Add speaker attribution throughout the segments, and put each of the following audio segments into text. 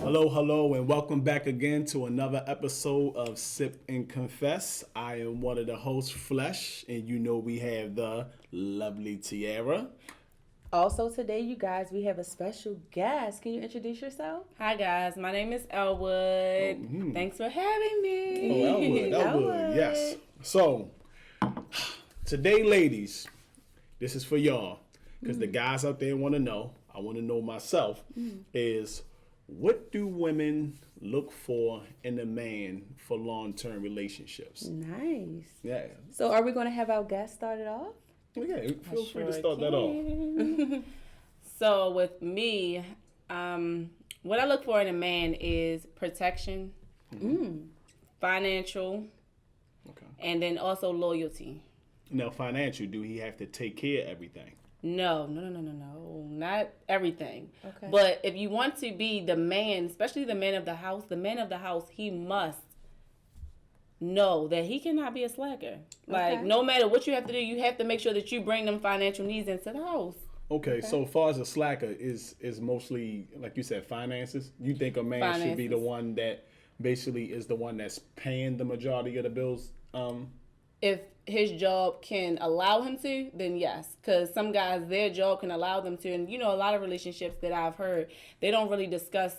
Speaker 1: Hello, and welcome back again to another episode of Sip and Confess. I am one of the hosts, Phlesh, and you know we have the lovely Tiara.
Speaker 2: Also today, you guys, we have a special guest. Can you introduce yourself?
Speaker 3: Hi guys, my name is L.Wood. Thanks for having me.
Speaker 1: Oh, L.Wood, yes. So, today, ladies, this is for y'all, because the guys out there want to know, I want to know myself, is what do women look for in a man for long-term relationships?
Speaker 2: Nice.
Speaker 1: Yeah.
Speaker 2: So are we going to have our guest started off?
Speaker 1: Yeah, feel free to start that off.
Speaker 3: So with me, what I look for in a man is protection, financial, and then also loyalty.
Speaker 1: Now, financial, do he have to take care of everything?
Speaker 3: No, not everything.
Speaker 2: Okay.
Speaker 3: But if you want to be the man, especially the man of the house, he must know that he cannot be a slacker. Like, no matter what you have to do, you have to make sure that you bring them financial needs into the house.
Speaker 1: Okay, so as far as a slacker is mostly, like you said, finances. You think a man should be the one that basically is the one that's paying the majority of the bills?
Speaker 3: If his job can allow him to, then yes. Because some guys, their job can allow them to. And, you know, a lot of relationships that I've heard, they don't really discuss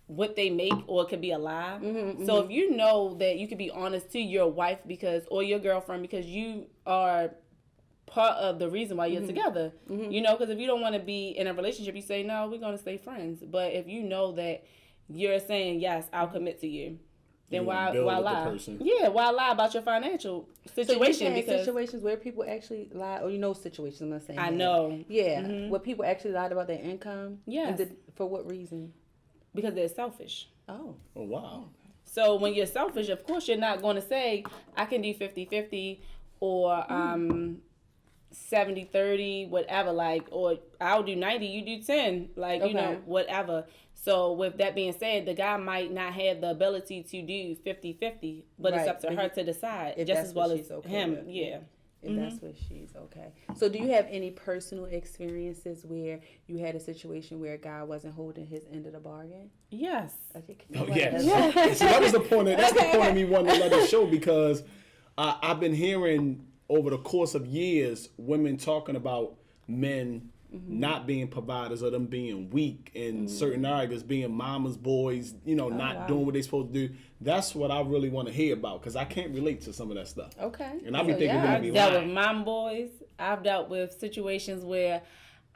Speaker 3: what they make, or it could be a lie. So if you know that you could be honest to your wife or your girlfriend because you are part of the reason why you're together. You know, because if you don't want to be in a relationship, you say, no, we're going to stay friends. But if you know that you're saying, yes, I'll commit to you, then why lie? Yeah, why lie about your financial situation?
Speaker 2: So because situations where people actually lie, or situations, I'm not saying
Speaker 3: I know.
Speaker 2: Yeah, where people actually lied about their income?
Speaker 3: Yes.
Speaker 2: And for what reason?
Speaker 3: Because they're selfish.
Speaker 2: Oh,
Speaker 1: wow.
Speaker 3: So when you're selfish, of course, you're not going to say, I can do 50-50 or 70-30, whatever, like, or I'll do 90, you do 10, like, you know, whatever. So with that being said, the guy might not have the ability to do 50-50, but it's up to her to decide, just as well as him. Yeah.
Speaker 2: If that's what she's okay. So do you have any personal experiences where you had a situation where a guy wasn't holding his end of the bargain?
Speaker 3: Yes.
Speaker 2: Okay,
Speaker 1: yes. So that was the point. That's the point of me wanting to let it show, because I've been hearing over the course of years women talking about men not being providers, or them being weak in certain areas, being mama's boys, you know, not doing what they're supposed to do. That's what I really want to hear about, because I can't relate to some of that stuff.
Speaker 2: Okay.
Speaker 1: And I be thinking
Speaker 3: I've dealt with mom boys. I've dealt with situations where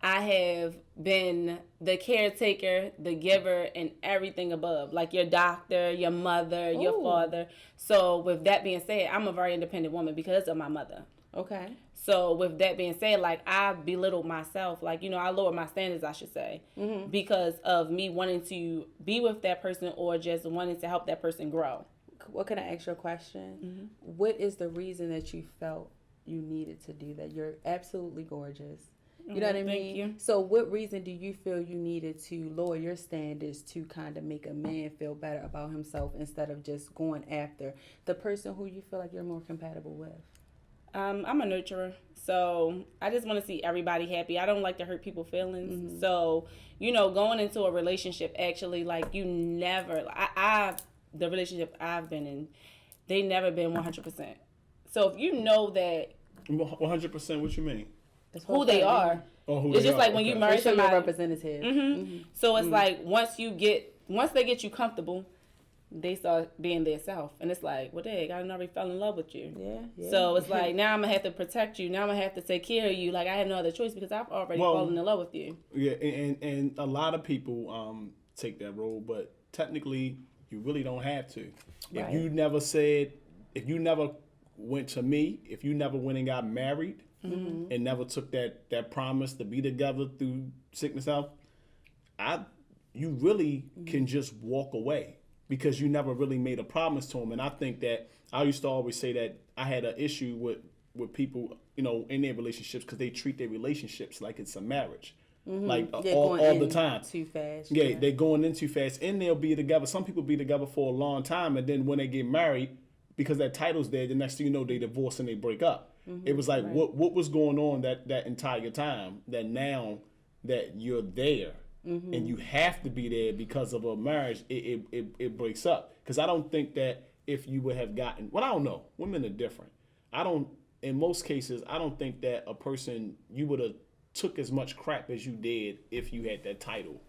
Speaker 3: I have been the caretaker, the giver, and everything above, like your doctor, your mother, your father. So with that being said, I'm a very independent woman because of my mother.
Speaker 2: Okay.
Speaker 3: So with that being said, like, I belittled myself, like, you know, I lowered my standards, I should say, because of me wanting to be with that person or just wanting to help that person grow.
Speaker 2: What, can I ask you a question? What is the reason that you felt you needed to do that? You're absolutely gorgeous. You know what I mean?
Speaker 3: Thank you.
Speaker 2: So what reason do you feel you needed to lower your standards to kind of make a man feel better about himself instead of just going after the person who you feel like you're more compatible with?
Speaker 3: I'm a nurturer, so I just want to see everybody happy. I don't like to hurt people's feelings. So, you know, going into a relationship, actually, like, you never, the relationship I've been in, they never been 100%. So if you know that
Speaker 1: 100%, what you mean?
Speaker 3: Who they are.
Speaker 1: Oh, who
Speaker 3: it's
Speaker 1: they
Speaker 3: just
Speaker 1: are.
Speaker 3: like when you marry somebody.
Speaker 2: Representative.
Speaker 3: So it's like once they get you comfortable, they start being their self, and it's like, well, dang, I already fell in love with you.
Speaker 2: Yeah.
Speaker 3: So it's like, now I'm gonna have to protect you. Now I'm gonna have to take care of you. Like, I have no other choice because I've already fallen in love with you. Yeah,
Speaker 1: and a lot of people take that role, but technically, you really don't have to. Right. If you never went to me, if you never went and got married, and never took that promise to be together through sickness health, you really can just walk away, because you never really made a promise to him. And I think that I used to always say that I had an issue with people, you know, in their relationships, because they treat their relationships like it's a marriage. Like all the time.
Speaker 2: Too fast.
Speaker 1: Yeah, they're going in too fast, and they'll be together. Some people be together for a long time, and then when they get married, because that title's there, the next thing you know, they divorce and they break up. It was like, what was going on that entire time, that now that you're there, and you have to be there because of a marriage, it breaks up. Because I don't think that if you would have gotten, well, I don't know, women are different. In most cases, I don't think that a person, you would have took as much crap as you did if you had that title.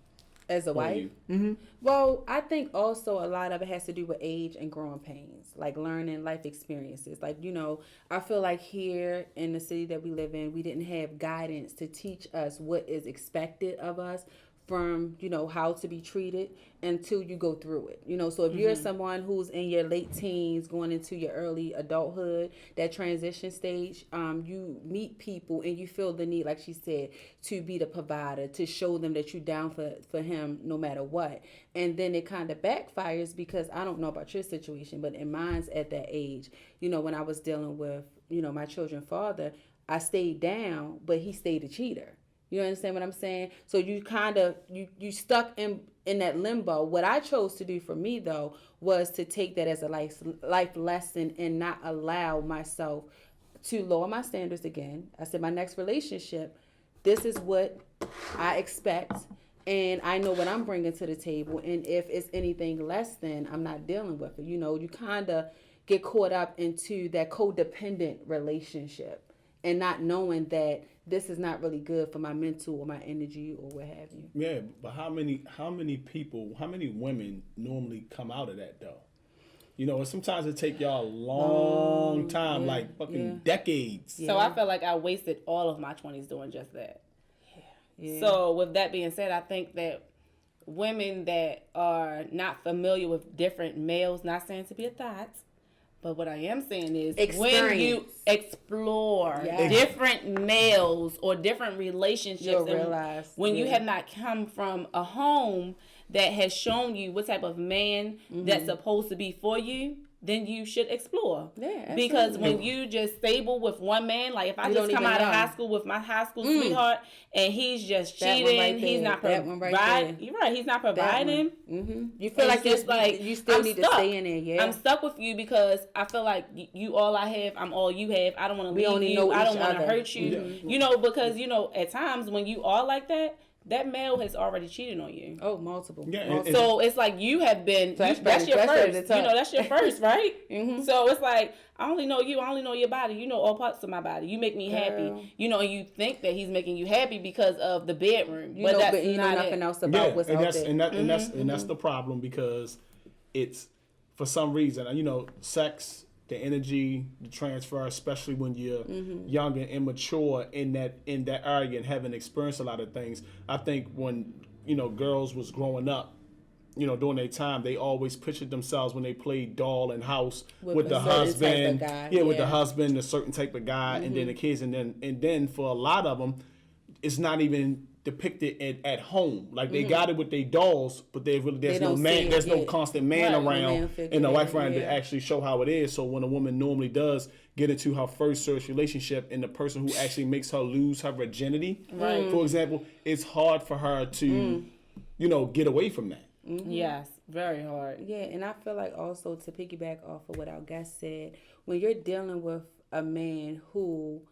Speaker 2: As a wife? Mm-hmm. Well, I think also a lot of it has to do with age and growing pains, like learning life experiences. Like, I feel like here in the city that we live in, we didn't have guidance to teach us what is expected of us from, how to be treated until you go through it. So if you're someone who's in your late teens going into your early adulthood, that transition stage, you meet people and you feel the need, like she said, to be the provider, to show them that you're down for him no matter what. And then it kind of backfires because I don't know about your situation, but in mine's at that age, when I was dealing with, my children's father, I stayed down, but he stayed a cheater. You understand what I'm saying? So you kind of, you stuck in that limbo. What I chose to do for me, though, was to take that as a life lesson and not allow myself to lower my standards again. I said, my next relationship, this is what I expect. And I know what I'm bringing to the table. And if it's anything less than, I'm not dealing with it. You kind of get caught up into that codependent relationship and not knowing that this is not really good for my mental or my energy or what have you.
Speaker 1: Yeah, but how many women normally come out of that though? Sometimes it take y'all a long time, like fucking decades.
Speaker 3: So I feel like I wasted all of my 20s doing just that. Yeah. So with that being said, I think that women that are not familiar with different males, not saying to be a thought, but what I am saying is when you explore different males or different relationships,
Speaker 2: you'll realize
Speaker 3: when you have not come from a home that has shown you what type of man that's supposed to be for you, then you should explore.
Speaker 2: Yeah,
Speaker 3: because when you just stable with one man, like if I just come out of high school with my high school sweetheart and he's just cheating, he's not providing. You're right, he's not providing.
Speaker 2: You feel like
Speaker 3: just like
Speaker 2: you still need to stay in there. Yeah,
Speaker 3: I'm stuck with you because I feel like you all I have, I'm all you have. I don't want to leave you. I don't want to hurt you. Because at times when you are like that male has already cheated on you.
Speaker 2: Oh, multiple.
Speaker 1: Yeah,
Speaker 3: so it's like you have been, that's your first. That's your first, right? So it's like, I only know you. I only know your body. You know all parts of my body. You make me happy. And you think that he's making you happy because of the bedroom. But that's not
Speaker 2: nothing else about what's out there.
Speaker 1: And that's the problem because it's, for some reason, sex, the energy, the transfer, especially when you're young and immature in that area and haven't experienced a lot of things. I think when girls was growing up, during their time, they always pictured themselves when they played doll and house with the husband, with the husband, a certain type of guy, and then the kids, and then for a lot of them, it's not even depicted at home. Like they got it with their dolls, but there's no man, there's no constant man around and a wife around to actually show how it is. So when a woman normally does get into her first serious relationship and the person who actually makes her lose her virginity, for example, it's hard for her to, get away from that.
Speaker 3: Yes, very hard.
Speaker 2: Yeah, and I feel like also to piggyback off of what our guest said, when you're dealing with a man who,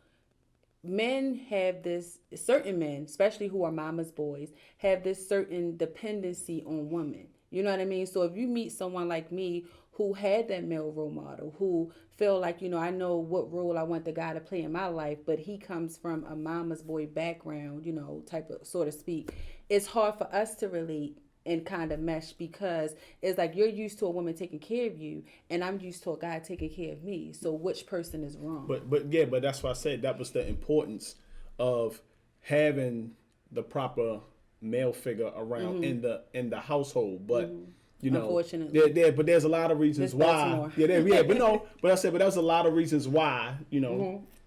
Speaker 2: men have this, certain men, especially who are mama's boys, have this certain dependency on women. You know what I mean? So if you meet someone like me who had that male role model, who feel like, I know what role I want the guy to play in my life, but he comes from a mama's boy background, type of, so to speak, it's hard for us to relate and kind of mesh because it's like you're used to a woman taking care of you and I'm used to a guy taking care of me. So which person is wrong?
Speaker 1: But that's why I said that was the importance of having the proper male figure around in the household. But
Speaker 2: unfortunately,
Speaker 1: but there's a lot of reasons why. But there's a lot of reasons why.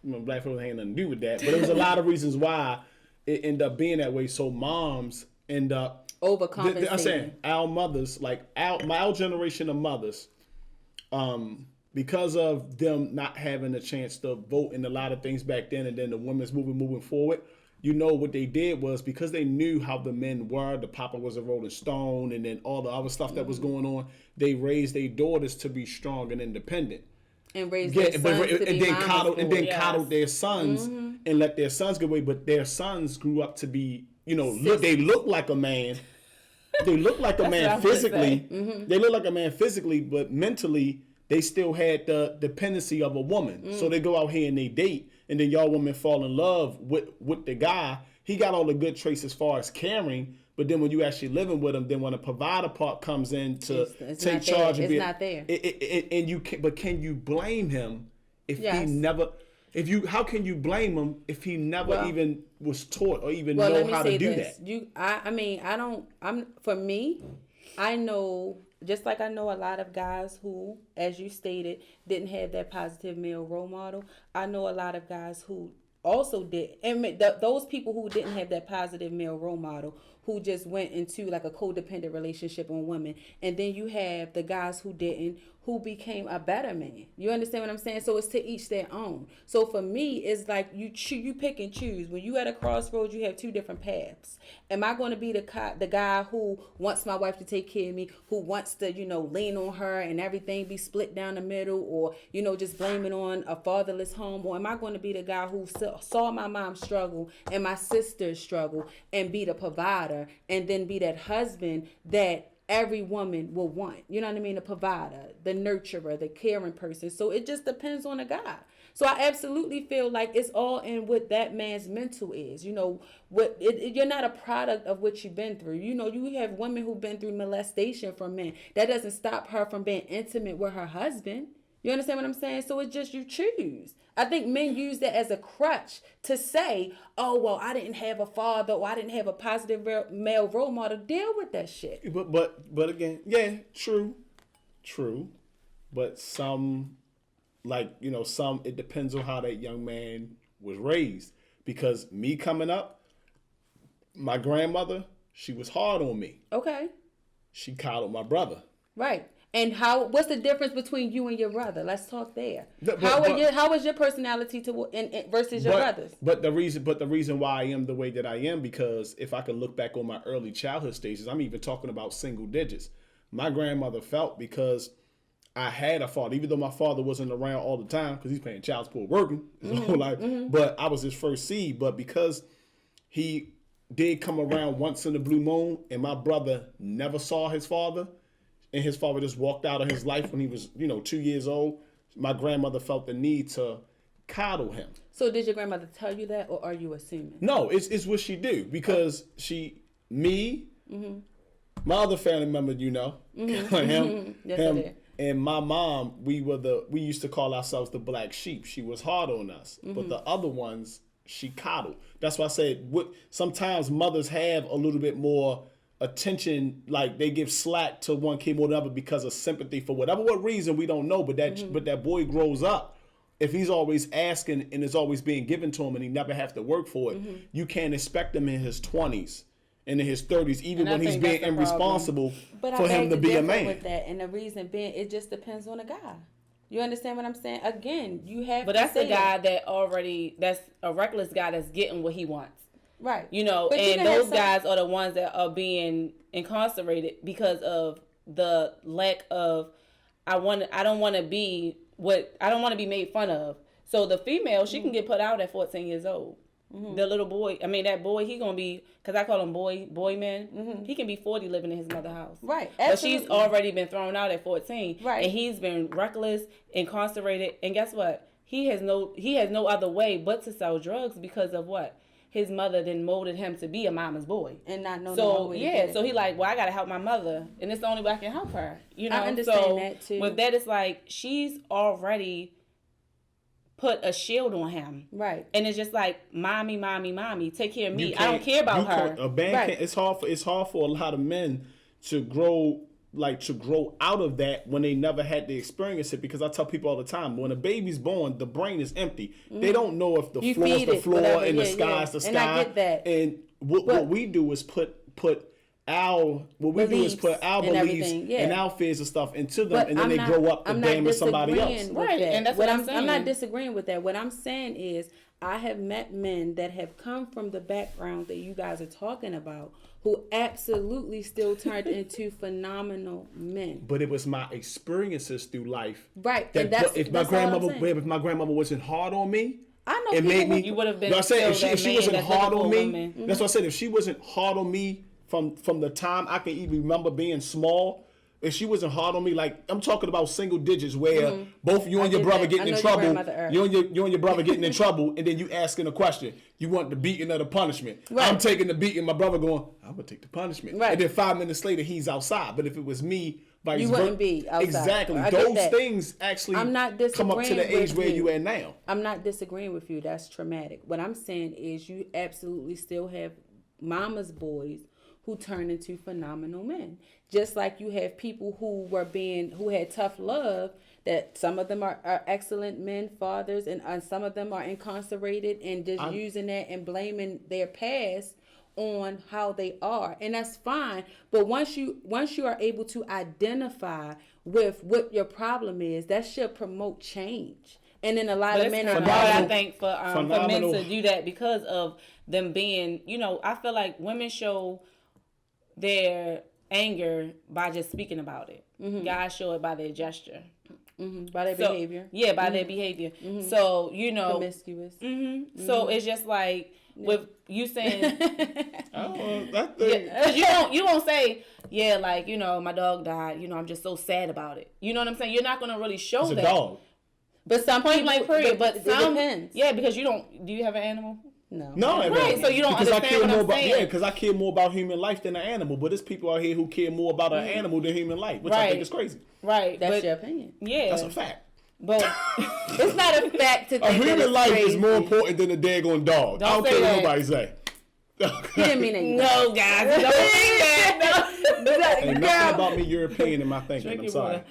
Speaker 1: Black folks ain't nothing to do with that. But there's a lot of reasons why it ended up being that way. So moms end up
Speaker 2: overcompensating.
Speaker 1: I'm saying our mothers, like our generation of mothers, because of them not having a chance to vote in a lot of things back then, and then the women's moving forward, what they did was because they knew how the men were, the papa was a Rolling Stone, and then all the other stuff that was going on, they raised their daughters to be strong and independent.
Speaker 2: And raised their sons to be
Speaker 1: coddled their sons and let their sons get away, but their sons grew up to be they look like a man. They look like a man physically. Mm-hmm. They look like a man physically, but mentally they still had the dependency of a woman. So they go out here and they date, and then y'all women fall in love with the guy. He got all the good traits as far as caring, but then when you actually living with him, then when the provider part comes in to take charge,
Speaker 2: it's not there.
Speaker 1: But can you blame him if he never? How can you blame him if he never even was taught or even know how to do that?
Speaker 2: For me, I know, just like I know a lot of guys who, as you stated, didn't have that positive male role model. I know a lot of guys who also did, and those people who didn't have that positive male role model, who just went into like a codependent relationship on women, and then you have the guys who didn't, who became a better man. You understand what I'm saying? So it's to each their own. So for me, it's like you pick and choose. When you at a crossroads, you have two different paths. Am I going to be the guy who wants my wife to take care of me, who wants to, lean on her and everything be split down the middle, or, just blame it on a fatherless home? Or am I going to be the guy who saw my mom struggle and my sisters struggle and be the provider, and then be that husband that every woman will want? You know what I mean? The provider, the nurturer, the caring person. So it just depends on the guy. So I absolutely feel like it's all in what that man's mental is. You're not a product of what you've been through. You have women who've been through molestation from men. That doesn't stop her from being intimate with her husband. You understand what I'm saying? So it's just you choose. I think men use that as a crutch to say, oh, well, I didn't have a father, or I didn't have a positive male role model. Deal with that shit.
Speaker 1: But again, yeah, true. But some, it depends on how that young man was raised. Because me coming up, my grandmother, she was hard on me. Okay. She coddled my brother.
Speaker 2: Right. And what's the difference between you and your brother? Let's talk there. How is your personality versus your brother's?
Speaker 1: But the reason why I am the way that I am, because if I could look back on my early childhood stages, I'm even talking about single digits. My grandmother felt, because I had a father, even though my father wasn't around all the time because he's paying child support working, but I was his first seed. But because he did come around once in the blue moon, and my brother never saw his father, and his father just walked out of his life when he was, 2 years old, my grandmother felt the need to coddle him.
Speaker 2: So did your grandmother tell you that, or are you assuming?
Speaker 1: No, it's what she do, because my other family member, him, and my mom, we used to call ourselves the black sheep. She was hard on us, but the other ones, she coddled. That's why I said sometimes mothers have a little bit more attention, like they give slack to one kid more than other because of sympathy for what reason we don't know, but that boy grows up. If he's always asking and it's always being given to him and he never have to work for it, you can't expect him in his 20s and in his 30s, even when he's being irresponsible, for him to be a man.
Speaker 2: With that, and the reason being, it just depends on the guy. You understand what I'm saying? Again, you have.
Speaker 3: But that's the guy that's a reckless guy that's getting what he wants.
Speaker 2: Right.
Speaker 3: And those guys are the ones that are being incarcerated because of the lack of, I don't want to be made fun of. So the female, she can get put out at 14 years old. The little boy, that boy, he gonna be, because I call him boy man, he can be 40 living in his mother's house.
Speaker 2: Right.
Speaker 3: Absolutely. But she's already been thrown out at 14.
Speaker 2: Right.
Speaker 3: And he's been reckless, incarcerated, and guess what? He has no other way but to sell drugs because of what? His mother then molded him to be a mama's boy.
Speaker 2: And not know
Speaker 3: so he like, well, I gotta help my mother, and it's the only way I can help her. I
Speaker 2: understand that too.
Speaker 3: With that, it's like she's already put a shield on him. Right. And it's just like, mommy, take care of me. I don't care about her.
Speaker 1: It's hard for a lot of men to grow out of that when they never had to experience it, because I tell people all the time, when a baby's born, the brain is empty. They don't know if the floor is the floor and the sky is the sky.
Speaker 2: And I get that.
Speaker 1: And what we do is put our beliefs and our fears and stuff into them, and then they grow up and blame somebody else.
Speaker 2: Right. And that's what I'm saying. I'm not disagreeing with that. What I'm saying is, I have met men that have come from the background that you guys are talking about, who absolutely still turned into phenomenal men.
Speaker 1: But it was my experiences through life.
Speaker 2: Right.
Speaker 1: If my grandmother wasn't hard on me,
Speaker 2: I know
Speaker 1: it made me.
Speaker 3: You would have been.
Speaker 1: I said if she wasn't hard on me,
Speaker 3: woman.
Speaker 1: that's what I said. If she wasn't hard on me from the time I can even remember being small. If she wasn't hard on me, like I'm talking about single digits, where both you and your brother getting in trouble, you and your brother getting in trouble, and then you asking a question. You want the beating or the punishment? Right. I'm taking the beating. My brother going, I'm gonna take the punishment. Right. And then 5 minutes later, he's outside. But if it was me,
Speaker 2: you wouldn't be outside.
Speaker 1: Exactly. Those things actually come up to the age where you at now.
Speaker 2: I'm not disagreeing with you. That's traumatic. What I'm saying is you absolutely still have mama's boys who turn into phenomenal men. Just like you have people who had tough love, that some of them are excellent men, fathers, and some of them are incarcerated and just using that and blaming their past on how they are. And that's fine. But once you are able to identify with what your problem is, that should promote change. And then a lot of men are
Speaker 3: hard, I think, for men to do that because of them being, I feel like women show their anger by just speaking about it. Mm-hmm. Guys show it by their gesture.
Speaker 2: Mm-hmm. By their behavior.
Speaker 3: Yeah, by their behavior. Mm-hmm. So,
Speaker 2: promiscuous.
Speaker 3: Mm-hmm. So it's just like with you saying
Speaker 1: because
Speaker 3: you won't say, like, my dog died, I'm just so sad about it. You know what I'm saying? You're not gonna really show
Speaker 1: it's
Speaker 3: that.
Speaker 1: A dog.
Speaker 3: But some point blank period, but some
Speaker 2: depends.
Speaker 3: Yeah, because do you have an animal?
Speaker 2: No,
Speaker 3: right. So you don't understand what I'm saying.
Speaker 1: Yeah, because I care more about human life than an animal. But there's people out here who care more about an animal than human life, which I think is crazy.
Speaker 3: Right.
Speaker 2: That's your opinion.
Speaker 3: Yeah.
Speaker 1: That's a fact.
Speaker 3: But
Speaker 2: it's not a fact to think
Speaker 1: a human life
Speaker 2: crazy.
Speaker 1: is more important than a daggone dog. I don't care what nobody say.
Speaker 2: You didn't mean it.
Speaker 3: No, guys. Don't think that. No.
Speaker 1: Ain't nothing about me European in my thinking. I'm sorry.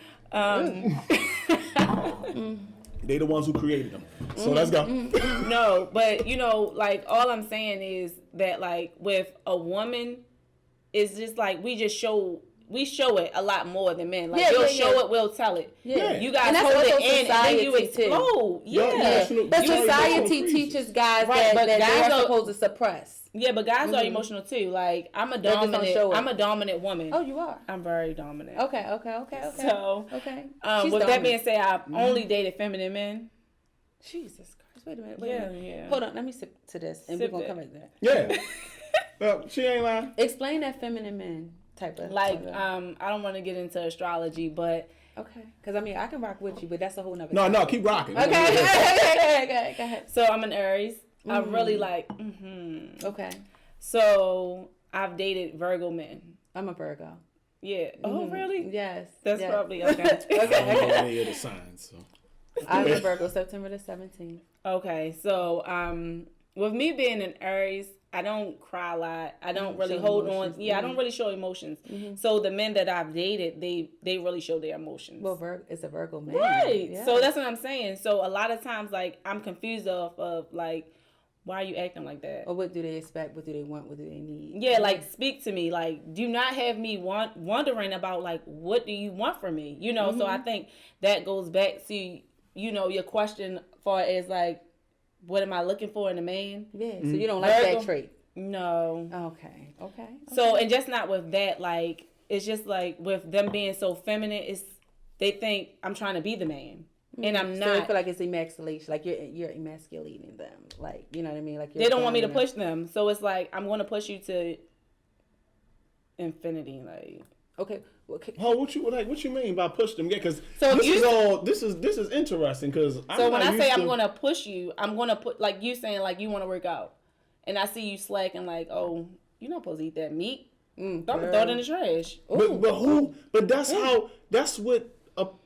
Speaker 1: They the ones who created them. So let's go.
Speaker 3: No, but like all I'm saying is that like with a woman, it's just like we show it a lot more than men. Like we'll show it, we'll tell it.
Speaker 2: Yeah.
Speaker 3: You guys hold it in and then you explode.
Speaker 2: Yeah. But society teaches guys that guys are supposed to suppress.
Speaker 3: Yeah, but guys are emotional too. Like I'm a dominant woman.
Speaker 2: Oh, you are.
Speaker 3: I'm very dominant.
Speaker 2: Okay.
Speaker 3: So with that being said, I've only dated feminine men.
Speaker 2: Jesus Christ! Wait a minute.
Speaker 3: Yeah.
Speaker 2: Hold on. Let me sip to this, and we're gonna come back to that.
Speaker 1: Yeah. Well, she ain't lying.
Speaker 2: Explain that feminine men type of.
Speaker 3: Like I don't want to get into astrology, but.
Speaker 2: Okay, because I can rock with you, but that's a whole nother.
Speaker 1: No, keep rocking.
Speaker 2: Okay, go ahead.
Speaker 3: So I'm an Aries. I really like.
Speaker 2: Okay.
Speaker 3: So I've dated Virgo men.
Speaker 2: I'm a Virgo.
Speaker 3: Yeah. Oh, really?
Speaker 2: Yes.
Speaker 3: That's probably okay.
Speaker 1: Okay. The signs. So.
Speaker 2: I'm a Virgo, September the 17th.
Speaker 3: Okay, so with me being an Aries, I don't cry a lot. I don't really hold on. Yeah, I don't really show emotions. So the men that I've dated, they really show their emotions.
Speaker 2: Well, it's a Virgo man.
Speaker 3: Right.
Speaker 2: Yeah.
Speaker 3: So that's what I'm saying. So a lot of times, like, I'm confused of like, why are you acting like that?
Speaker 2: Or what do they expect? What do they want? What do they need?
Speaker 3: Yeah, like, speak to me. Like, do not have me wondering about, like, what do you want from me? So I think that goes back to, your question far as, like, what am I looking for in a man?
Speaker 2: Yeah, so you don't like that trait?
Speaker 3: No.
Speaker 2: Okay.
Speaker 3: So, and just not with that, like, it's just, like, with them being so feminine, they think I'm trying to be the man. And I'm not.
Speaker 2: So I feel like it's emasculation. Like you're emasculating them. Like, you know what I mean? Like
Speaker 3: they don't want me to push them. So it's like I'm going to push you to infinity. Like
Speaker 2: okay.
Speaker 1: Oh, what you mean by push them? Yeah, because this is interesting. Because
Speaker 3: so when I say I'm going to push you, I'm going to put like you saying like you want to work out, and I see you slacking like you're not supposed to eat that meat. I'm gonna throw it in the trash.
Speaker 1: But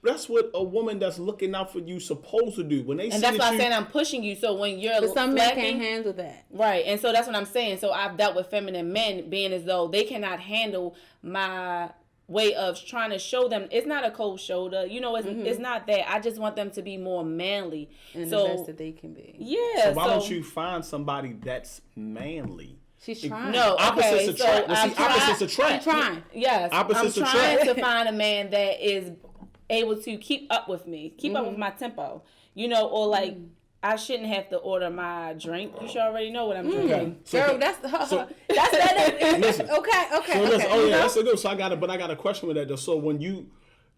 Speaker 1: that's what a woman that's looking out for you supposed to do. When they
Speaker 3: and that's why I'm saying I'm pushing you. So when you're
Speaker 2: some men can't handle that,
Speaker 3: right? And so that's what I'm saying. So I've dealt with feminine men being as though they cannot handle my way of trying to show them it's not a cold shoulder. It's not that. I just want them to be more manly.
Speaker 2: And the best that they can be.
Speaker 3: Yeah.
Speaker 1: So why don't you find somebody that's manly?
Speaker 2: She's trying.
Speaker 3: No,
Speaker 1: opposites attract. Opposites attract.
Speaker 2: I'm trying.
Speaker 3: Yes,
Speaker 1: opposites
Speaker 3: I'm
Speaker 1: attract.
Speaker 3: trying to find a man that is able to keep up with me, keep up with my tempo, or like I shouldn't have to order my drink. You should already know what I'm drinking.
Speaker 2: Girl, that's that.
Speaker 1: Listen.
Speaker 2: Okay.
Speaker 1: That's a good. So I got a question with that though. So when do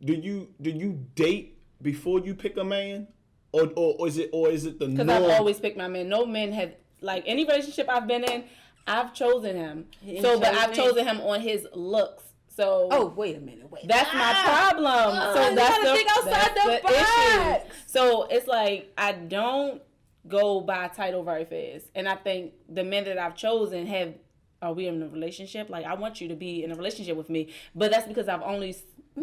Speaker 1: you date before you pick a man, or is it the norm?
Speaker 3: Because I've always picked my men. No men have, like, any relationship I've been in, I've chosen him. But I've chosen him on his looks. So
Speaker 2: wait a minute.
Speaker 3: That's my problem. So that's the issue. So it's like I don't go by title very fast, and I think the men that I've chosen are we in a relationship? Like, I want you to be in a relationship with me, but that's because I've only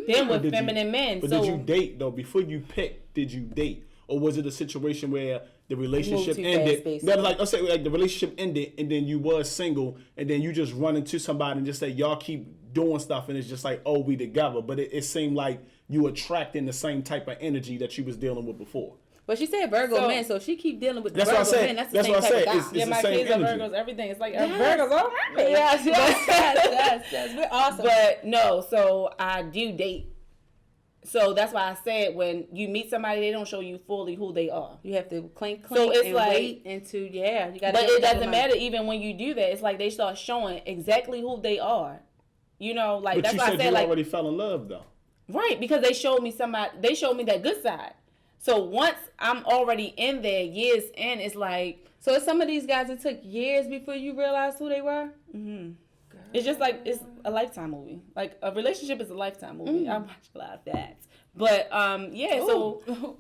Speaker 3: been with feminine men.
Speaker 1: But did you date though? Before you picked, did you date, or was it a situation where the relationship ended? No, like I say, like the relationship ended, and then you was single, and then you just run into somebody and just say y'all keep doing stuff, and it's just like, oh, we together. But it seemed like you attracting the same type of energy that you was dealing with before.
Speaker 2: But she said Virgo men, so she keep dealing with the Virgo men. That's the same type of guy.
Speaker 3: Yeah, my kids are Virgos, everything. It's like Virgos all around me.
Speaker 2: Yes. We're awesome.
Speaker 3: But no, so I do date. So that's why I said when you meet somebody, they don't show you fully who they are.
Speaker 2: You have to clink,
Speaker 3: so it's
Speaker 2: and
Speaker 3: like,
Speaker 2: wait into, you got.
Speaker 3: But it doesn't matter even when you do that. It's like they start showing exactly who they are. You know, like
Speaker 1: but
Speaker 3: that's why I said
Speaker 1: you
Speaker 3: like
Speaker 1: already fell in love though.
Speaker 3: Right, because they showed me that good side. So once I'm already in there, years in, it's like.
Speaker 2: So some of these guys, it took years before you realized who they were?
Speaker 3: Mm-hmm. It's just like, it's a Lifetime movie. Like, a relationship is a Lifetime movie. I watch a lot of that. But, yeah, so.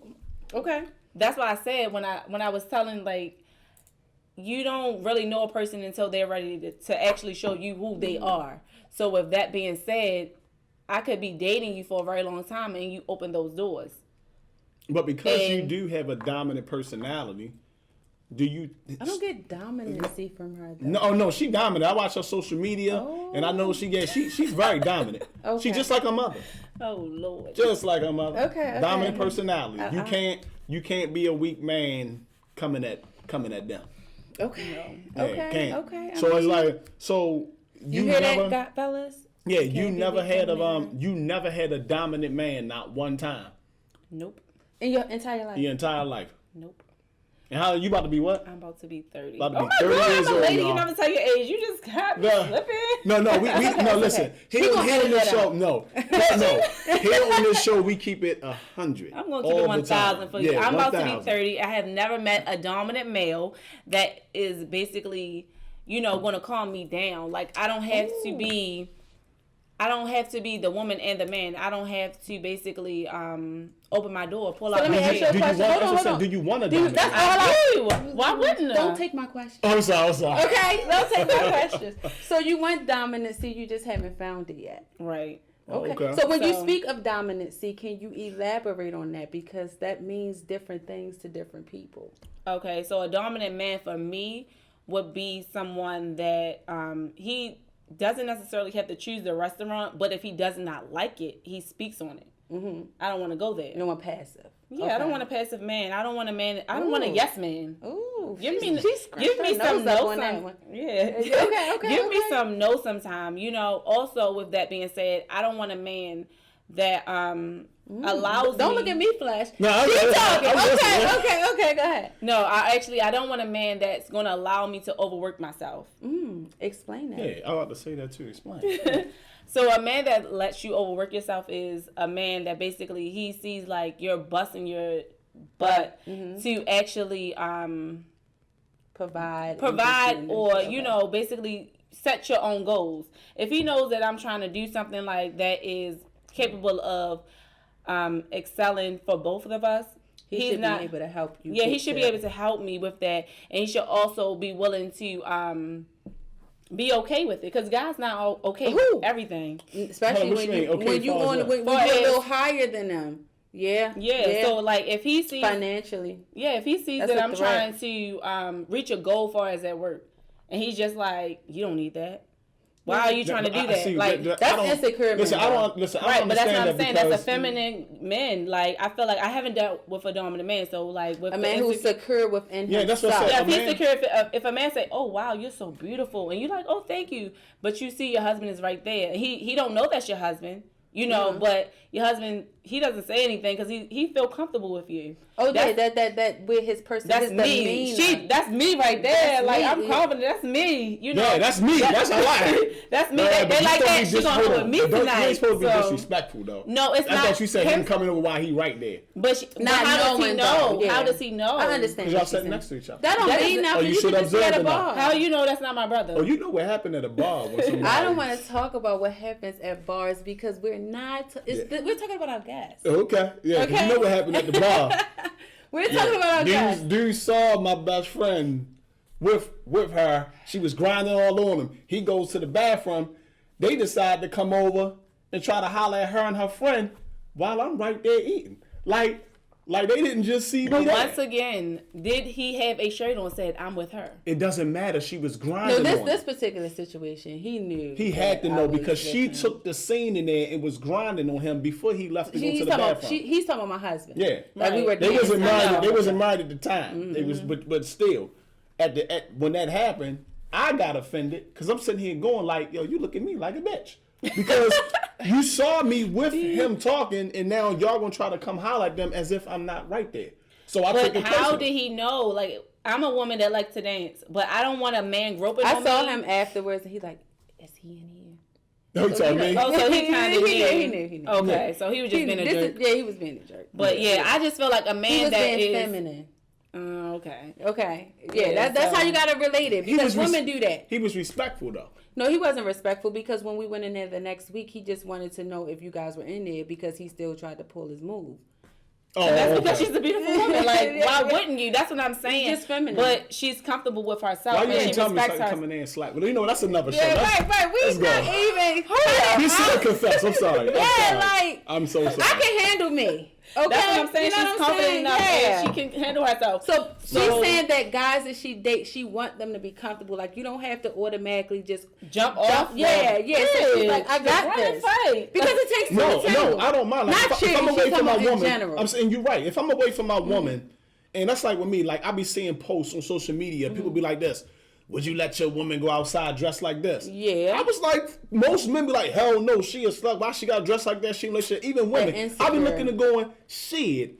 Speaker 2: Okay.
Speaker 3: That's why I said when I was telling, like, you don't really know a person until they're ready to actually show you who they are. So with that being said, I could be dating you for a very long time and you open those doors.
Speaker 1: But because you do have a dominant personality, do you?
Speaker 2: I don't get dominancy from her though.
Speaker 1: No, she dominant. I watch her social media, and I know she's very dominant.
Speaker 2: Okay.
Speaker 1: She's just like her mother.
Speaker 3: Oh Lord.
Speaker 1: Just like her mother.
Speaker 2: Okay.
Speaker 1: Dominant personality. You can't be a weak man coming at them.
Speaker 2: Okay.
Speaker 1: No.
Speaker 2: Okay.
Speaker 1: Can't.
Speaker 2: Okay.
Speaker 1: So it's like you
Speaker 2: hear
Speaker 1: never,
Speaker 2: that, fellas?
Speaker 1: Yeah, you never had a dominant man, not one time.
Speaker 3: Nope.
Speaker 2: In your entire life?
Speaker 1: Your entire life.
Speaker 3: Nope.
Speaker 1: And how you about to be what?
Speaker 3: I'm about to be 30.
Speaker 1: About to be 30 years
Speaker 3: I'm a
Speaker 1: old,
Speaker 3: lady.
Speaker 1: y'all.
Speaker 3: You never tell your age. You just got me slipping.
Speaker 1: No, no, listen. Here on this show, Here on this show, we keep it 100.
Speaker 3: I'm gonna keep it 1,000 for you.
Speaker 1: Yeah,
Speaker 3: I'm
Speaker 1: 1,
Speaker 3: about to be 30. I have never met a dominant male that is basically, gonna calm me down. Like I don't have to be the woman and the man. I don't have to basically open my door, pull out my
Speaker 2: head. Hold on.
Speaker 1: Do you want to dominate?
Speaker 3: That's all I do. Why wouldn't I?
Speaker 2: Don't take my question.
Speaker 1: I'm sorry.
Speaker 2: Okay, don't take my questions. So you want dominancy, you just haven't found it yet.
Speaker 3: Right.
Speaker 2: Okay. So when you speak of dominancy, can you elaborate on that? Because that means different things to different people.
Speaker 3: Okay, so a dominant man for me would be someone that he doesn't necessarily have to choose the restaurant, but if he does not like it, he speaks on it. Mm-hmm. I don't want to go there.
Speaker 2: You don't want passive.
Speaker 3: Yeah, okay. I don't want a passive man. I don't want a man. I don't want a yes man.
Speaker 2: Ooh,
Speaker 3: give me some no some. Yeah.
Speaker 2: Okay.
Speaker 3: Give me some no sometime. Also with that being said, I don't want a man that allows
Speaker 2: Don't
Speaker 3: me.
Speaker 2: look at me, Flesh.
Speaker 1: No,
Speaker 2: she's talking. Okay, go ahead.
Speaker 3: No, I don't want a man that's going to allow me to overwork myself.
Speaker 2: Explain that.
Speaker 1: Yeah, I ought to say that too. Explain.
Speaker 3: So a man that lets you overwork yourself is a man that basically he sees like you're busting your butt to actually
Speaker 2: provide
Speaker 3: or basically set your own goals. If he knows that I'm trying to do something like that is capable of excelling for both of us,
Speaker 2: he should be able to help you.
Speaker 3: Yeah, he should be able to help me with that, and he should also be willing to be okay with it, because guys not okay with everything,
Speaker 2: especially when you're a little higher than them. Yeah.
Speaker 3: So like if he sees
Speaker 2: financially,
Speaker 3: if he sees that I'm trying to reach a goal far as at work, and he's just like, you don't need that. Why are you trying to do that?
Speaker 2: That's insecure.
Speaker 1: Listen, I don't
Speaker 3: right, but that's what I'm saying. That's a feminine man. Like, I feel like I haven't dealt with a dominant man. So, like, with
Speaker 2: a man who's secure within himself.
Speaker 1: That's what I said.
Speaker 3: Yeah, if he's secure, if a man say, "Oh wow, you're so beautiful," and you're like, "Oh, thank you," but you see your husband is right there. He don't know that's your husband. You know, but your husband, he doesn't say anything because he feel comfortable with you.
Speaker 2: Oh, that with his person.
Speaker 3: That's me. That's me right there. Like, I'm confident. That's me. You know.
Speaker 1: Yeah, that's me. That's a lie.
Speaker 3: That's me. They like that. She gonna go with me tonight.
Speaker 1: You ain't supposed to be disrespectful though.
Speaker 3: No, it's not.
Speaker 1: I thought you said him coming over while he right there.
Speaker 3: But how does he know? How does he know?
Speaker 2: I understand.
Speaker 1: Because y'all sitting next to each other.
Speaker 2: That don't mean nothing. You should just be at a bar.
Speaker 3: How you know that's not my brother?
Speaker 1: Oh, you know what happened at a bar?
Speaker 2: I don't want to talk about what happens at bars because we're not. We're talking about our guests.
Speaker 1: Okay. Yeah. Okay. You know what happened at the bar.
Speaker 2: We're talking about our guests.
Speaker 1: Dude saw my best friend with her. She was grinding all on him. He goes to the bathroom. They decide to come over and try to holler at her and her friend while I'm right there eating. Like they didn't just see me there.
Speaker 3: Once again, did he have a shirt on said, I'm with her?
Speaker 1: It doesn't matter. She was grinding
Speaker 2: on this particular situation, he knew.
Speaker 1: He had to know because she took the scene in there and was grinding on him before he left to go to the bathroom.
Speaker 2: He's talking about my husband.
Speaker 1: Yeah.
Speaker 2: Like we were
Speaker 1: they wasn't married. They wasn't married at the time. Mm-hmm. They was, but still, when that happened, I got offended because I'm sitting here going like, yo, you look at me like a bitch. Because you saw me with him talking, and now y'all gonna try to come holler at them as if I'm not right there. So I took it personal.
Speaker 3: How did he know? Like, I'm a woman that likes to dance, but I don't want a man groping on me.
Speaker 2: I saw him afterwards, and he's like, "Is he in here?"
Speaker 1: No, so
Speaker 2: me.
Speaker 3: Oh, so he kind of
Speaker 2: He knew.
Speaker 3: Okay, so he was just being a jerk.
Speaker 2: Yeah, he was being a jerk.
Speaker 3: But I just feel like a man that is
Speaker 2: feminine.
Speaker 3: Okay.
Speaker 2: Yeah, that's how you gotta relate it because women do that.
Speaker 1: He was respectful though.
Speaker 2: No, he wasn't respectful because when we went in there the next week, he just wanted to know if you guys were in there because he still tried to pull his move.
Speaker 3: Oh, that's because she's a beautiful woman. Like, why wouldn't you? That's what I'm saying.
Speaker 2: Just feminine.
Speaker 3: But she's comfortable with herself.
Speaker 1: Why you didn't tell me something coming in and slack? Well, you know, that's another show.
Speaker 2: Right. We not even. Hold
Speaker 1: You still confess. I'm sorry. I'm so sorry.
Speaker 2: I can handle me. Okay,
Speaker 3: that's what I'm saying. She's confident enough that she can handle herself.
Speaker 2: So she's saying that guys that she dates, she want them to be comfortable. Like you don't have to automatically just
Speaker 3: jump off.
Speaker 2: Yeah. So she's like, I got this.
Speaker 3: Fight.
Speaker 2: Because it takes two.
Speaker 1: No, I don't mind. Like, if I'm away from my woman,
Speaker 2: general.
Speaker 1: I'm saying you're right. If I'm away from my woman, and that's like with me, like I be seeing posts on social media, people be like this. Would you let your woman go outside dressed like this?
Speaker 2: Yeah.
Speaker 1: I was like, most men be like, hell no, she a slut. Why she got dressed like that? She ain't like shit. Even women. I be looking and going, shit.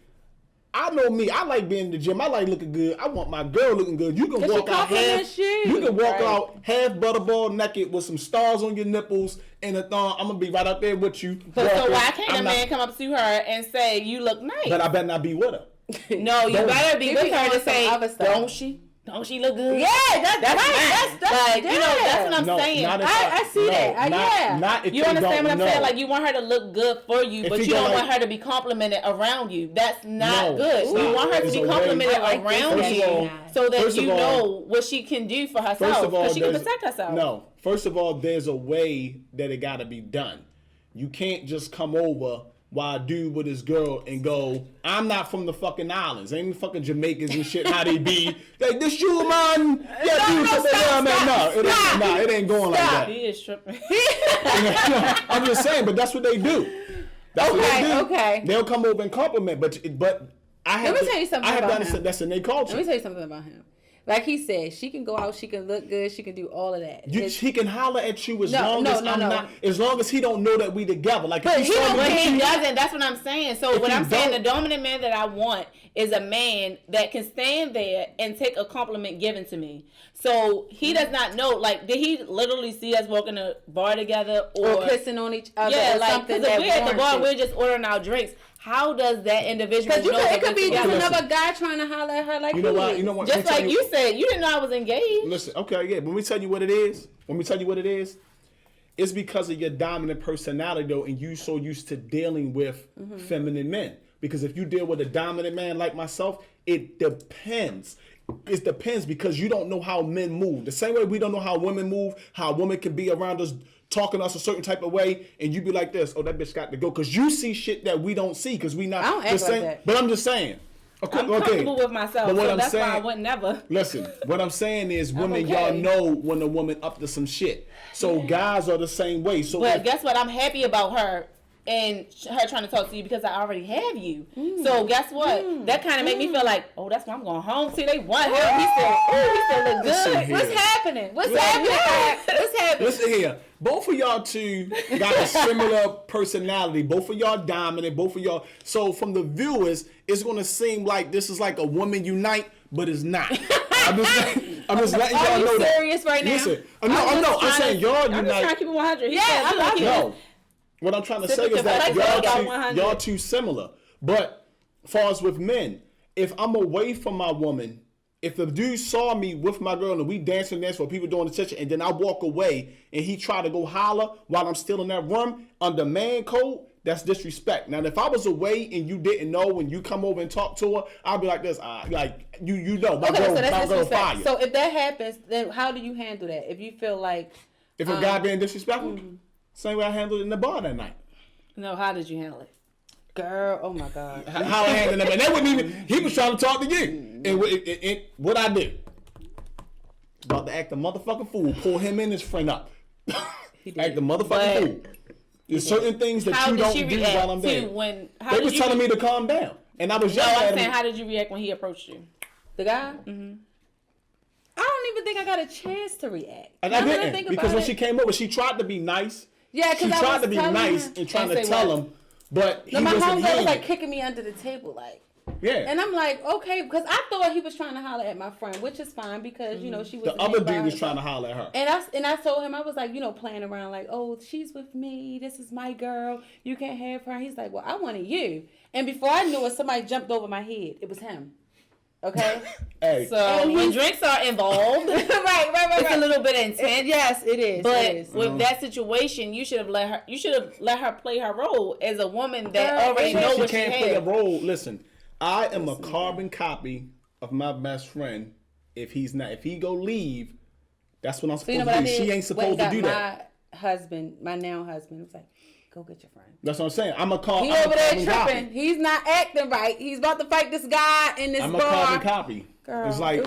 Speaker 1: I know me. I like being in the gym. I like looking good. I want my girl looking good. You can walk out half. You can walk out half butterball naked with some stars on your nipples and a thong. I'm gonna be right up there with you.
Speaker 3: But so why can't a man come up to her and say you look nice?
Speaker 1: But I better not be with her.
Speaker 3: No, you better be with her to say, don't she? Don't she look good?
Speaker 2: Yeah, that's right. That's
Speaker 3: like, you know, that's what I'm saying.
Speaker 2: I see that.
Speaker 1: Not if
Speaker 3: you understand what I'm saying? Like, you want her to look good for you, but you don't want her to be complimented around you. That's not good. You want her to be complimented around you so that you know what she can do for herself. Because she can protect herself.
Speaker 1: No. First of all, there's a way that it got to be done. You can't just come over while a dude with his girl and go, I'm not from the fucking islands. Ain't the fucking Jamaicans and shit how they be. Like, this you, man. Yeah, it ain't going like that.
Speaker 3: He is tripping.
Speaker 1: I'm just saying, but that's what they do. That's what they do.
Speaker 2: Okay.
Speaker 1: They'll come over and compliment, but I have
Speaker 2: Let me tell you something about him.
Speaker 1: That's in their culture.
Speaker 2: Let me tell you something about him. Like he said, she can go out, she can look good, she can do all of that.
Speaker 1: He can holler at you as long as I'm not. As long as he don't know that we together. Like,
Speaker 3: but he doesn't. That's what I'm saying. So what I'm saying, the dominant man that I want is a man that can stand there and take a compliment given to me. So he does not know. Like, did he literally see us walking a bar together or
Speaker 2: kissing on each other?
Speaker 3: Yeah,
Speaker 2: or
Speaker 3: like
Speaker 2: something.
Speaker 3: Because if we're at the bar, we're just ordering our drinks. How does that individual know that
Speaker 2: it could be another guy trying to holler at her like
Speaker 1: you know what? You know what?
Speaker 3: Just like you said, you didn't know I was engaged.
Speaker 1: Listen, okay, yeah. When we tell you what it is, it's because of your dominant personality though, and you so used to dealing with feminine men. Because if you deal with a dominant man like myself, it depends. It depends because you don't know how men move. The same way we don't know how women move, how women can be around us talking to us a certain type of way, and you be like this, oh, that bitch got to go. Because you see shit that we don't see because we not
Speaker 2: I don't act
Speaker 1: the same.
Speaker 2: like that.
Speaker 1: But I'm just saying.
Speaker 3: Okay, I'm comfortable with myself, so that's why I would never.
Speaker 1: Listen, what I'm saying is women, y'all know when a woman up to some shit. So guys are the same way. So
Speaker 3: but guess what? I'm happy about her and her trying to talk to you because I already have you. So guess what? That kind of made me feel like, oh, that's why I'm going home. See, they want him. He still look good.
Speaker 2: What's happening? What's happening?
Speaker 1: Listen here. Both of y'all two got a similar personality. Both of y'all dominant. Both of y'all. So from the viewers, it's going to seem like this is like a woman unite, but it's not. I'm just letting y'all know that.
Speaker 2: Are you serious right now?
Speaker 1: Listen, I'm saying y'all unite.
Speaker 3: I'm just trying to keep it 100.
Speaker 2: Yeah, I love it.
Speaker 1: No. What I'm trying to say is that y'all too similar. But as far as with men, if I'm away from my woman, if the dude saw me with my girl and we dancing for people doing the touch, and then I walk away and he try to go holler while I'm still in that room under man code, that's disrespect. Now, if I was away and you didn't know and you come over and talk to her, I'd be like this, like you know, my girl fire.
Speaker 2: So if that happens, then how do you handle that? If you feel like
Speaker 1: if a guy being disrespectful. Same way I handled it in the bar that night.
Speaker 3: No, how did you handle it?
Speaker 2: Girl, oh my God.
Speaker 1: How I handled it. And that wasn't even, he was trying to talk to you. And what I did? About to act a motherfucking fool. Pull him and his friend up. Act a motherfucking fool. There's certain things that you don't do while I'm there. They was telling me to calm down. And I was yelling at him.
Speaker 3: I'm saying, how did you react when he approached you?
Speaker 2: The guy? Mm-hmm. I don't even think I got a chance to react.
Speaker 1: And I didn't. Because when she came over, she tried to be nice.
Speaker 2: Yeah, because
Speaker 1: she tried to be nice and trying to tell him, but he
Speaker 2: my
Speaker 1: wasn't
Speaker 2: homegirl was like kicking me under the table, like.
Speaker 1: Yeah.
Speaker 2: And I'm like, okay, because I thought he was trying to holler at my friend, which is fine because you know she was.
Speaker 1: The other dude was trying to holler at her.
Speaker 2: And I told him, I was like, playing around like, oh, she's with me. This is my girl. You can't have her. And he's like, well, I wanted you. And before I knew it, somebody jumped over my head. It was him. Okay.
Speaker 1: Hey.
Speaker 3: So when drinks are involved,
Speaker 2: right.
Speaker 3: It's a little bit intense.
Speaker 2: Yes, it is.
Speaker 3: But with that situation, you should have let her play her role as a woman that already knows what she
Speaker 1: can't play a role. Listen, I am a carbon copy of my best friend. If he go leave, that's what I'm supposed to do. She ain't supposed to do that.
Speaker 2: My now husband was like, go get your friend.
Speaker 1: That's what I'm saying. I'm a carbon.
Speaker 2: He over there tripping. Copy. He's not acting right. He's about to fight this guy in this bar.
Speaker 1: I'm a carbon copy.
Speaker 2: Girl,
Speaker 1: it's like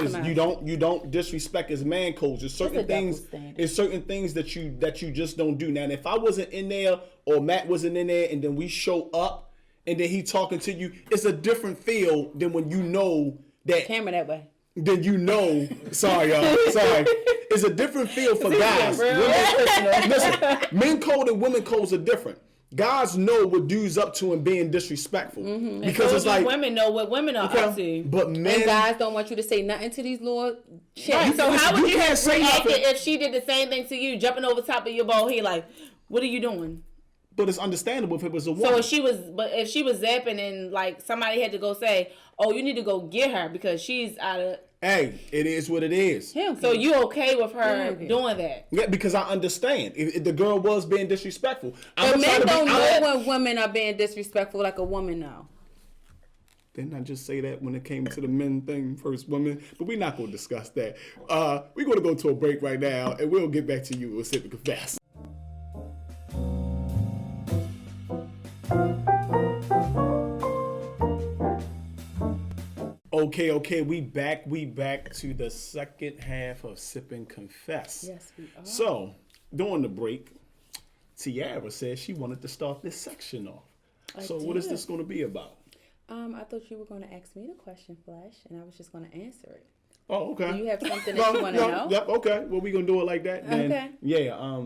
Speaker 1: you don't disrespect his man codes. There's certain things. There's certain things that you just don't do. Now, if I wasn't in there or Matt wasn't in there, and then we show up, and then he talking to you, it's a different feel than when you know that
Speaker 2: camera that way.
Speaker 1: Then you know. Sorry, y'all. Sorry. It's a different feel for guys. Listen, men code and women codes are different. Guys know what dudes up to and being disrespectful because it's like
Speaker 3: women know what women are up to.
Speaker 1: But men
Speaker 2: and guys don't want you to say nothing to these little chicks.
Speaker 3: Right. So how would you have reacted if she did the same thing to you, jumping over top of your bald head like, what are you doing?
Speaker 1: But it's understandable if it was a woman.
Speaker 3: So if she was zapping and like somebody had to go say, oh, you need to go get her because she's out of.
Speaker 1: Hey, it is what it is.
Speaker 3: So you okay with her doing that?
Speaker 1: Yeah, because I understand. If the girl was being disrespectful.
Speaker 2: But men don't know when women are being disrespectful like a woman now.
Speaker 1: Didn't I just say that when it came to the men thing first, women? But we're not going to discuss that. We're going to go to a break right now, and we'll get back to you. We'll sit and confess. Okay, we back to the second half of Sip and Confess.
Speaker 2: Yes, we are.
Speaker 1: So, during the break, Tiara said she wanted to start this section off. What is this going to be about?
Speaker 2: I thought you were going to ask me the question, Flesh, and I was just going to answer it.
Speaker 1: Oh, okay.
Speaker 2: Do you have something that you want to know?
Speaker 1: Yep, okay. Well, we're going to do it like that. Then,
Speaker 2: okay.
Speaker 1: Yeah,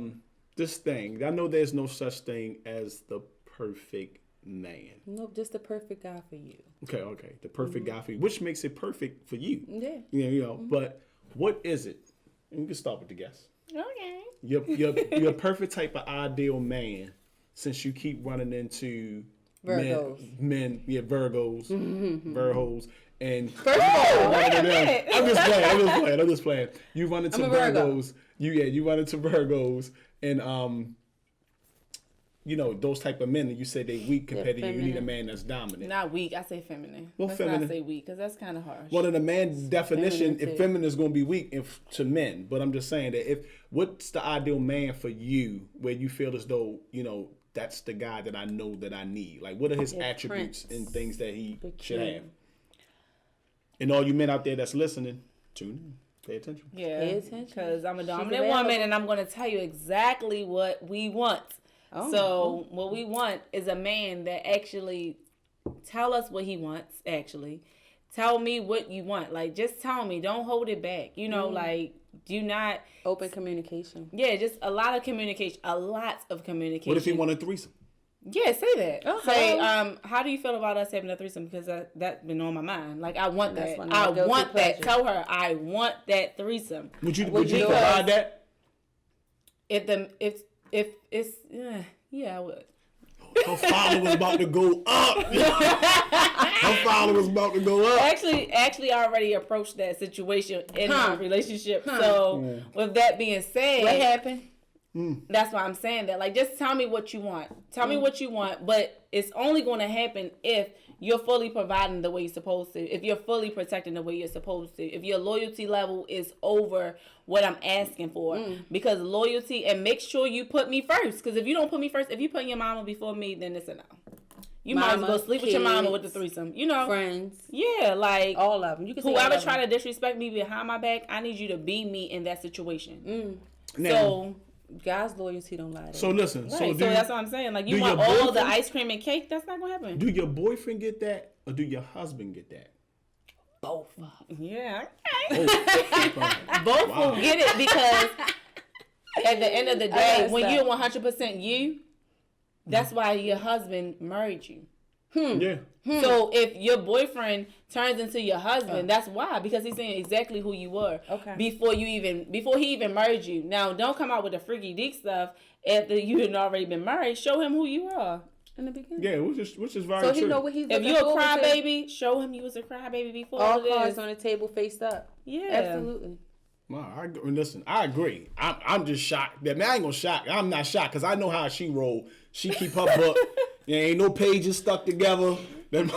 Speaker 1: this thing. I know there's no such thing as the perfect man.
Speaker 2: Nope, just the perfect guy for you.
Speaker 1: Okay. The perfect guy for you, which makes it perfect for you.
Speaker 2: Yeah.
Speaker 1: But what is it? And we can start with the guess.
Speaker 3: Okay.
Speaker 1: You're a perfect type of ideal man since you keep running into
Speaker 2: Virgos.
Speaker 1: Virgos, Virgos, and I'm just playing. You run into Virgos. You run into Virgos, and those type of men that you say they weak compared to you. You need a man that's dominant.
Speaker 3: Not weak. I say feminine.
Speaker 1: Well,
Speaker 3: Let's
Speaker 1: feminine.
Speaker 3: not say weak because that's kind of harsh.
Speaker 1: Well, in a man's definition, if feminine is going to be weak to men, but I'm just saying that what's the ideal man for you where you feel as though that's the guy that I know that I need. Like, what are his attributes and things that he should have? And all you men out there that's listening, tune in. Pay attention.
Speaker 3: Yeah, because I'm a dominant woman, and I'm going to tell you exactly what we want.
Speaker 2: Oh.
Speaker 3: So what we want is a man that actually tell us what he wants. Actually, tell me what you want. Like, just tell me. Don't hold it back. You know, like, do not
Speaker 2: open communication.
Speaker 3: Yeah, just a lot of communication. A lot of communication.
Speaker 1: What if he want a threesome?
Speaker 3: Yeah, say that.
Speaker 2: Oh,
Speaker 3: say, how do you feel about us having a threesome? Because that's been on my mind. Like, I want that. I want that.
Speaker 2: Pleasure.
Speaker 3: Tell her I want that threesome.
Speaker 1: Would you provide that?
Speaker 3: If it's yeah, I would.
Speaker 1: Her followers about to go up. Her followers about to go up.
Speaker 3: Actually, I already approached that situation in my relationship. So, with that being said,
Speaker 2: what happened?
Speaker 3: That's why I'm saying that. Like, just tell me what you want. Tell me what you want. But it's only going to happen if you're fully providing the way you're supposed to. If you're fully protecting the way you're supposed to. If your loyalty level is over what I'm asking for. Because loyalty, and make sure you put me first. Because if you don't put me first, if you put your mama before me, then it's a no. You might as well go sleep with your mama with the threesome. You know.
Speaker 2: Friends.
Speaker 3: Yeah, like.
Speaker 2: All of them. You can
Speaker 3: whoever try to disrespect me behind my back, I need you to be me in that situation.
Speaker 1: Now,
Speaker 3: so.
Speaker 2: God's loyalty don't lie.
Speaker 1: So listen.
Speaker 3: Right.
Speaker 1: So
Speaker 3: that's what I'm saying. Like, you want all the ice cream and cake? That's not gonna happen.
Speaker 1: Do your boyfriend get that, or do your husband get that?
Speaker 3: Both. Yeah.
Speaker 1: Both
Speaker 3: will get it, because at the end of the day, when you're 100% you, that's why your husband married you.
Speaker 1: Yeah.
Speaker 3: So if your boyfriend turns into your husband, that's why, because he's saying exactly who you were before he even married you. Now, don't come out with the freaky deek stuff after you had already been married. Show him who you are in the beginning.
Speaker 1: Yeah, which is very
Speaker 2: so
Speaker 1: true.
Speaker 2: He know what he's
Speaker 3: if you're a crybaby, show him you was a crybaby before.
Speaker 2: All cards on the table, faced up.
Speaker 3: Yeah,
Speaker 2: absolutely.
Speaker 1: Wow, listen, I agree. I'm just shocked. That man, I ain't gonna shock. I'm not shocked because I know how she roll. She keep her book. There ain't no pages stuck together. It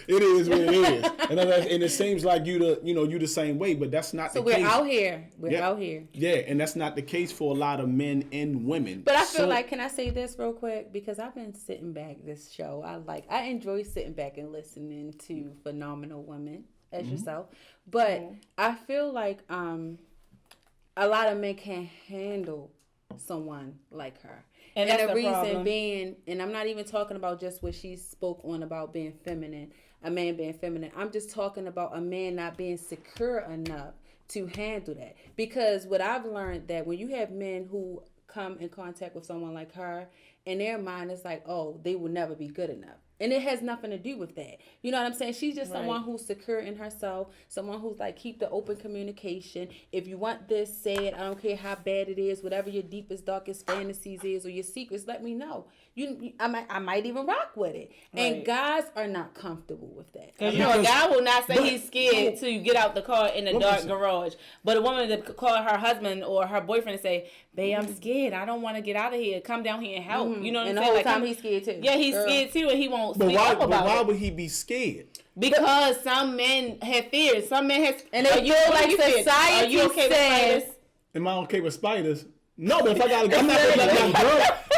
Speaker 1: is what it is, and it seems like you the same way, but that's not the case. So
Speaker 2: we're out here. We're out here.
Speaker 1: Yeah, and that's not the case for a lot of men and women.
Speaker 2: But I feel like, can I say this real quick? Because I've been sitting back this show. I enjoy sitting back and listening to phenomenal women as yourself. But I feel like a lot of men can't handle someone like her. And the reason problem being, and I'm not even talking about just what she spoke on about being feminine, a man being feminine. I'm just talking about a man not being secure enough to handle that. Because what I've learned, that when you have men who come in contact with someone like her, in their mind it's like, oh, they will never be good enough. And it has nothing to do with that. You know what I'm saying? She's just someone who's secure in herself, someone who's like, keep the open communication. If you want this, say it. I don't care how bad it is, whatever your deepest, darkest fantasies is or your secrets, let me know. I might even rock with it. Right. And guys are not comfortable with that.
Speaker 3: Because a guy will not say he's scared to get out the car in a dark garage. But a woman that call her husband or her boyfriend and say, babe, I'm scared. I don't want to get out of here. Come down here and help. You know what I'm saying? And the whole
Speaker 2: time he's scared too.
Speaker 3: Yeah, he's scared too, and he won't speak up about it.
Speaker 1: But why would he be scared?
Speaker 3: Because some men have fears. Some men have...
Speaker 2: And they feel like society
Speaker 3: Are you okay with spiders?
Speaker 1: Am I okay with spiders? No, but if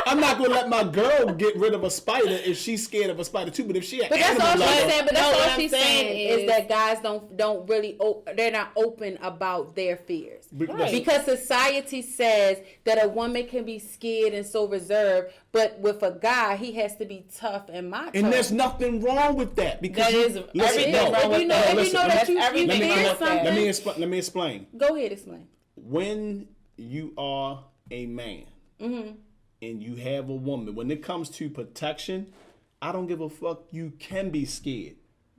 Speaker 1: I'm not gonna let my girl get rid of a spider if she's scared of a spider too. But if she,
Speaker 2: that's all she's saying is that guys don't really they're not open about their fears.
Speaker 1: Right.
Speaker 2: Because society says that a woman can be scared and so reserved, but with a guy he has to be tough and macho.
Speaker 1: And there's nothing wrong with that, because
Speaker 3: everything wrong with that.
Speaker 2: If you know that you fear something.
Speaker 1: Let me explain.
Speaker 2: Go ahead, explain.
Speaker 1: When you are a man and you have a woman, when it comes to protection, I don't give a fuck. You can be scared,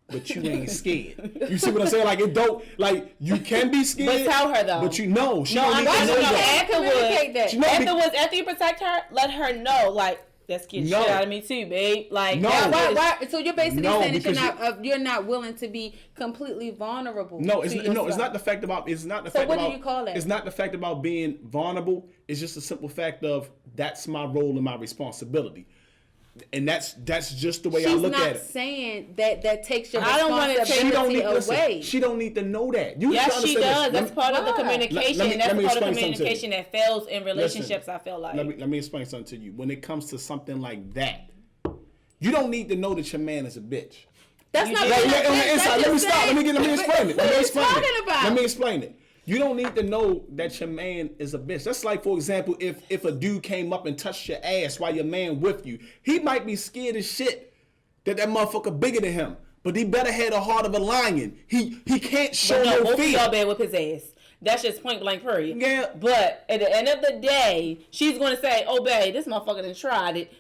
Speaker 1: but you ain't scared. You see what I'm saying? Like, it don't, like, you can be scared.
Speaker 3: But tell her though.
Speaker 1: But she don't need to know that.
Speaker 3: Afterwards, after you protect her, let her know, like, that scared shit out of me too, babe. Like,
Speaker 2: why? So you're basically saying that you're not willing to be completely vulnerable.
Speaker 1: It's not the fact about. It's not the fact about. So what do you call it? It's not the fact about being vulnerable. It's just a simple fact of that's my role and my responsibility. And that's just the way I look at it.
Speaker 2: She's not saying that takes your responsibility away.
Speaker 1: She don't need to know that.
Speaker 3: Yes, she does. That's part of the communication. That's part of the communication that fails in relationships, I feel like.
Speaker 1: Let me explain something to you. When it comes to something like that, you don't need to know that your man is a bitch.
Speaker 2: That's not
Speaker 1: on the inside. Let me stop. Let me explain it. Let me explain it. You don't need to know that your man is a bitch. That's like, for example, if a dude came up and touched your ass while your man with you, he might be scared as shit that motherfucker bigger than him. But he better have the heart of a lion. He can't show no
Speaker 3: both
Speaker 1: fear.
Speaker 3: Both y'all bad with his ass. That's just point blank period.
Speaker 1: Yeah.
Speaker 3: But at the end of the day, she's going to say, oh, babe, this motherfucker done tried it.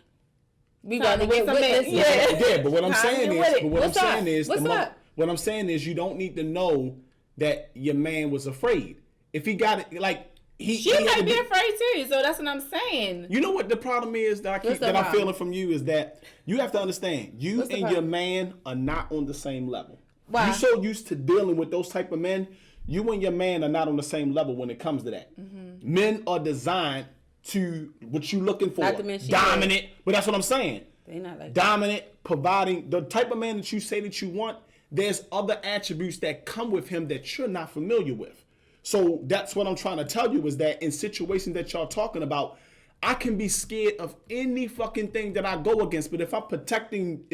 Speaker 3: We got to get some man.
Speaker 1: Yeah, but what I'm saying is, what I'm saying is you don't need to know that your man was afraid. If he got it, like,
Speaker 3: she might be afraid too, so that's what I'm saying.
Speaker 1: You know what the problem is that I'm feeling from you is that you have to understand you and your man are not on the same level.
Speaker 2: Why?
Speaker 1: You're so used to dealing with those type of men. You and your man are not on the same level when it comes to that. Mm-hmm. Men are designed to what you looking for, dominant. But that's what I'm saying.
Speaker 2: They not like
Speaker 1: dominant, providing the type of man that you say that you want. There's other attributes that come with him that you're not familiar with. So that's what I'm trying to tell you is that in situations that y'all talking about, I can be scared of any fucking thing that I go against. But if I'm protecting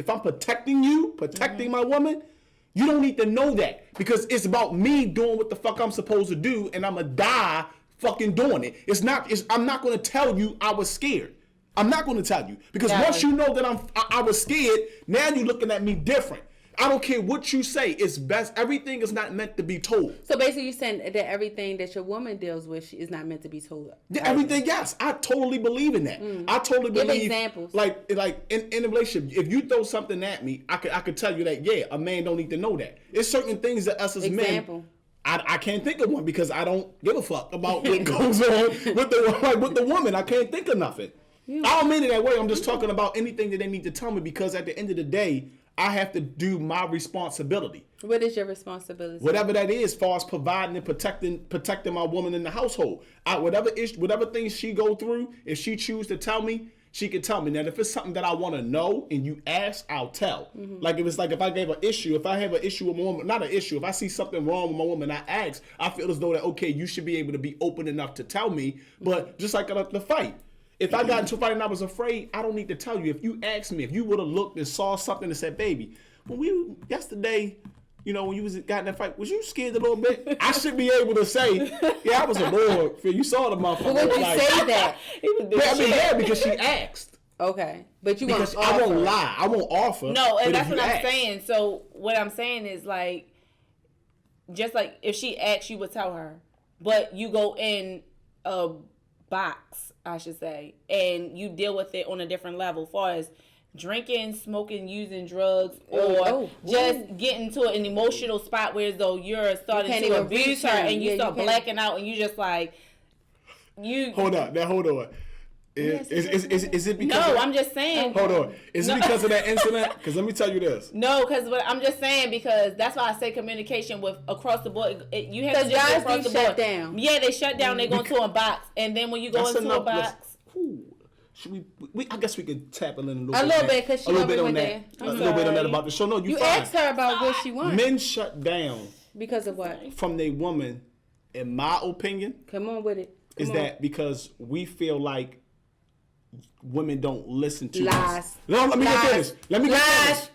Speaker 1: you, my woman, you don't need to know that because it's about me doing what the fuck I'm supposed to do, and I'ma die fucking doing it. I'm not gonna tell you I was scared. I'm not gonna tell you because once you know that I was scared, now you're looking at me different. I don't care what you say. It's best. Everything is not meant to be told.
Speaker 2: So basically, you're saying that everything that your woman deals with is not meant to be told.
Speaker 1: Yeah, everything. Yes, I totally believe in that. I totally believe.
Speaker 2: Give examples.
Speaker 1: Like in a relationship, if you throw something at me, I could tell you that a man don't need to know that. It's certain things that us as men. I can't think of one because I don't give a fuck about what goes on with the woman. I can't think of nothing. Yeah. I don't mean it that way. I'm just talking about anything that they need to tell me because at the end of the day, I have to do my responsibility.
Speaker 2: What is your responsibility?
Speaker 1: Whatever that is, as far as providing and protecting my woman in the household. Whatever things she go through, if she choose to tell me, she can tell me. Now, if it's something that I want to know and you ask, I'll tell. Mm-hmm. Like if I have an issue with my woman, not an issue. If I see something wrong with my woman, I ask. I feel as though that you should be able to be open enough to tell me. But just like the fight. If I got into a fight and I was afraid, I don't need to tell you. If you asked me, if you would have looked and saw something and said, baby, yesterday, when you got in that fight, was you scared a little bit? I should be able to say, yeah, I was a little. You saw the motherfucker.
Speaker 2: But would you say that?
Speaker 1: Because she asked.
Speaker 2: Okay. But you
Speaker 1: because I won't lie. I won't offer.
Speaker 3: No, and that's what I'm saying. So what I'm saying is like, just like if she asked, you would tell her. But you go in a box, I should say, and you deal with it on a different level, as far as drinking, smoking, using drugs, or just getting to an emotional spot where as though you're starting to abuse her and you start blacking out and you just like
Speaker 1: Hold on. Is it because?
Speaker 3: No, I'm just saying.
Speaker 1: Hold on. Is it because of that incident? Because let me tell you this.
Speaker 3: No, because I'm just saying because that's why I say communication with across the board. You have to just
Speaker 2: guys
Speaker 3: across the board. Shut down. Yeah, they shut down. They go into a box, and then when you go into a box.
Speaker 1: Should we? I guess we could tap in a little
Speaker 2: bit because she already went there.
Speaker 1: A little bit on that about the show. No, you
Speaker 2: asked her about what she wants.
Speaker 1: Men shut down
Speaker 2: because of what?
Speaker 1: From their woman, in my opinion.
Speaker 2: Come on with it.
Speaker 1: That because we feel like women don't listen to
Speaker 2: lies.
Speaker 1: Us. No, let me get finished.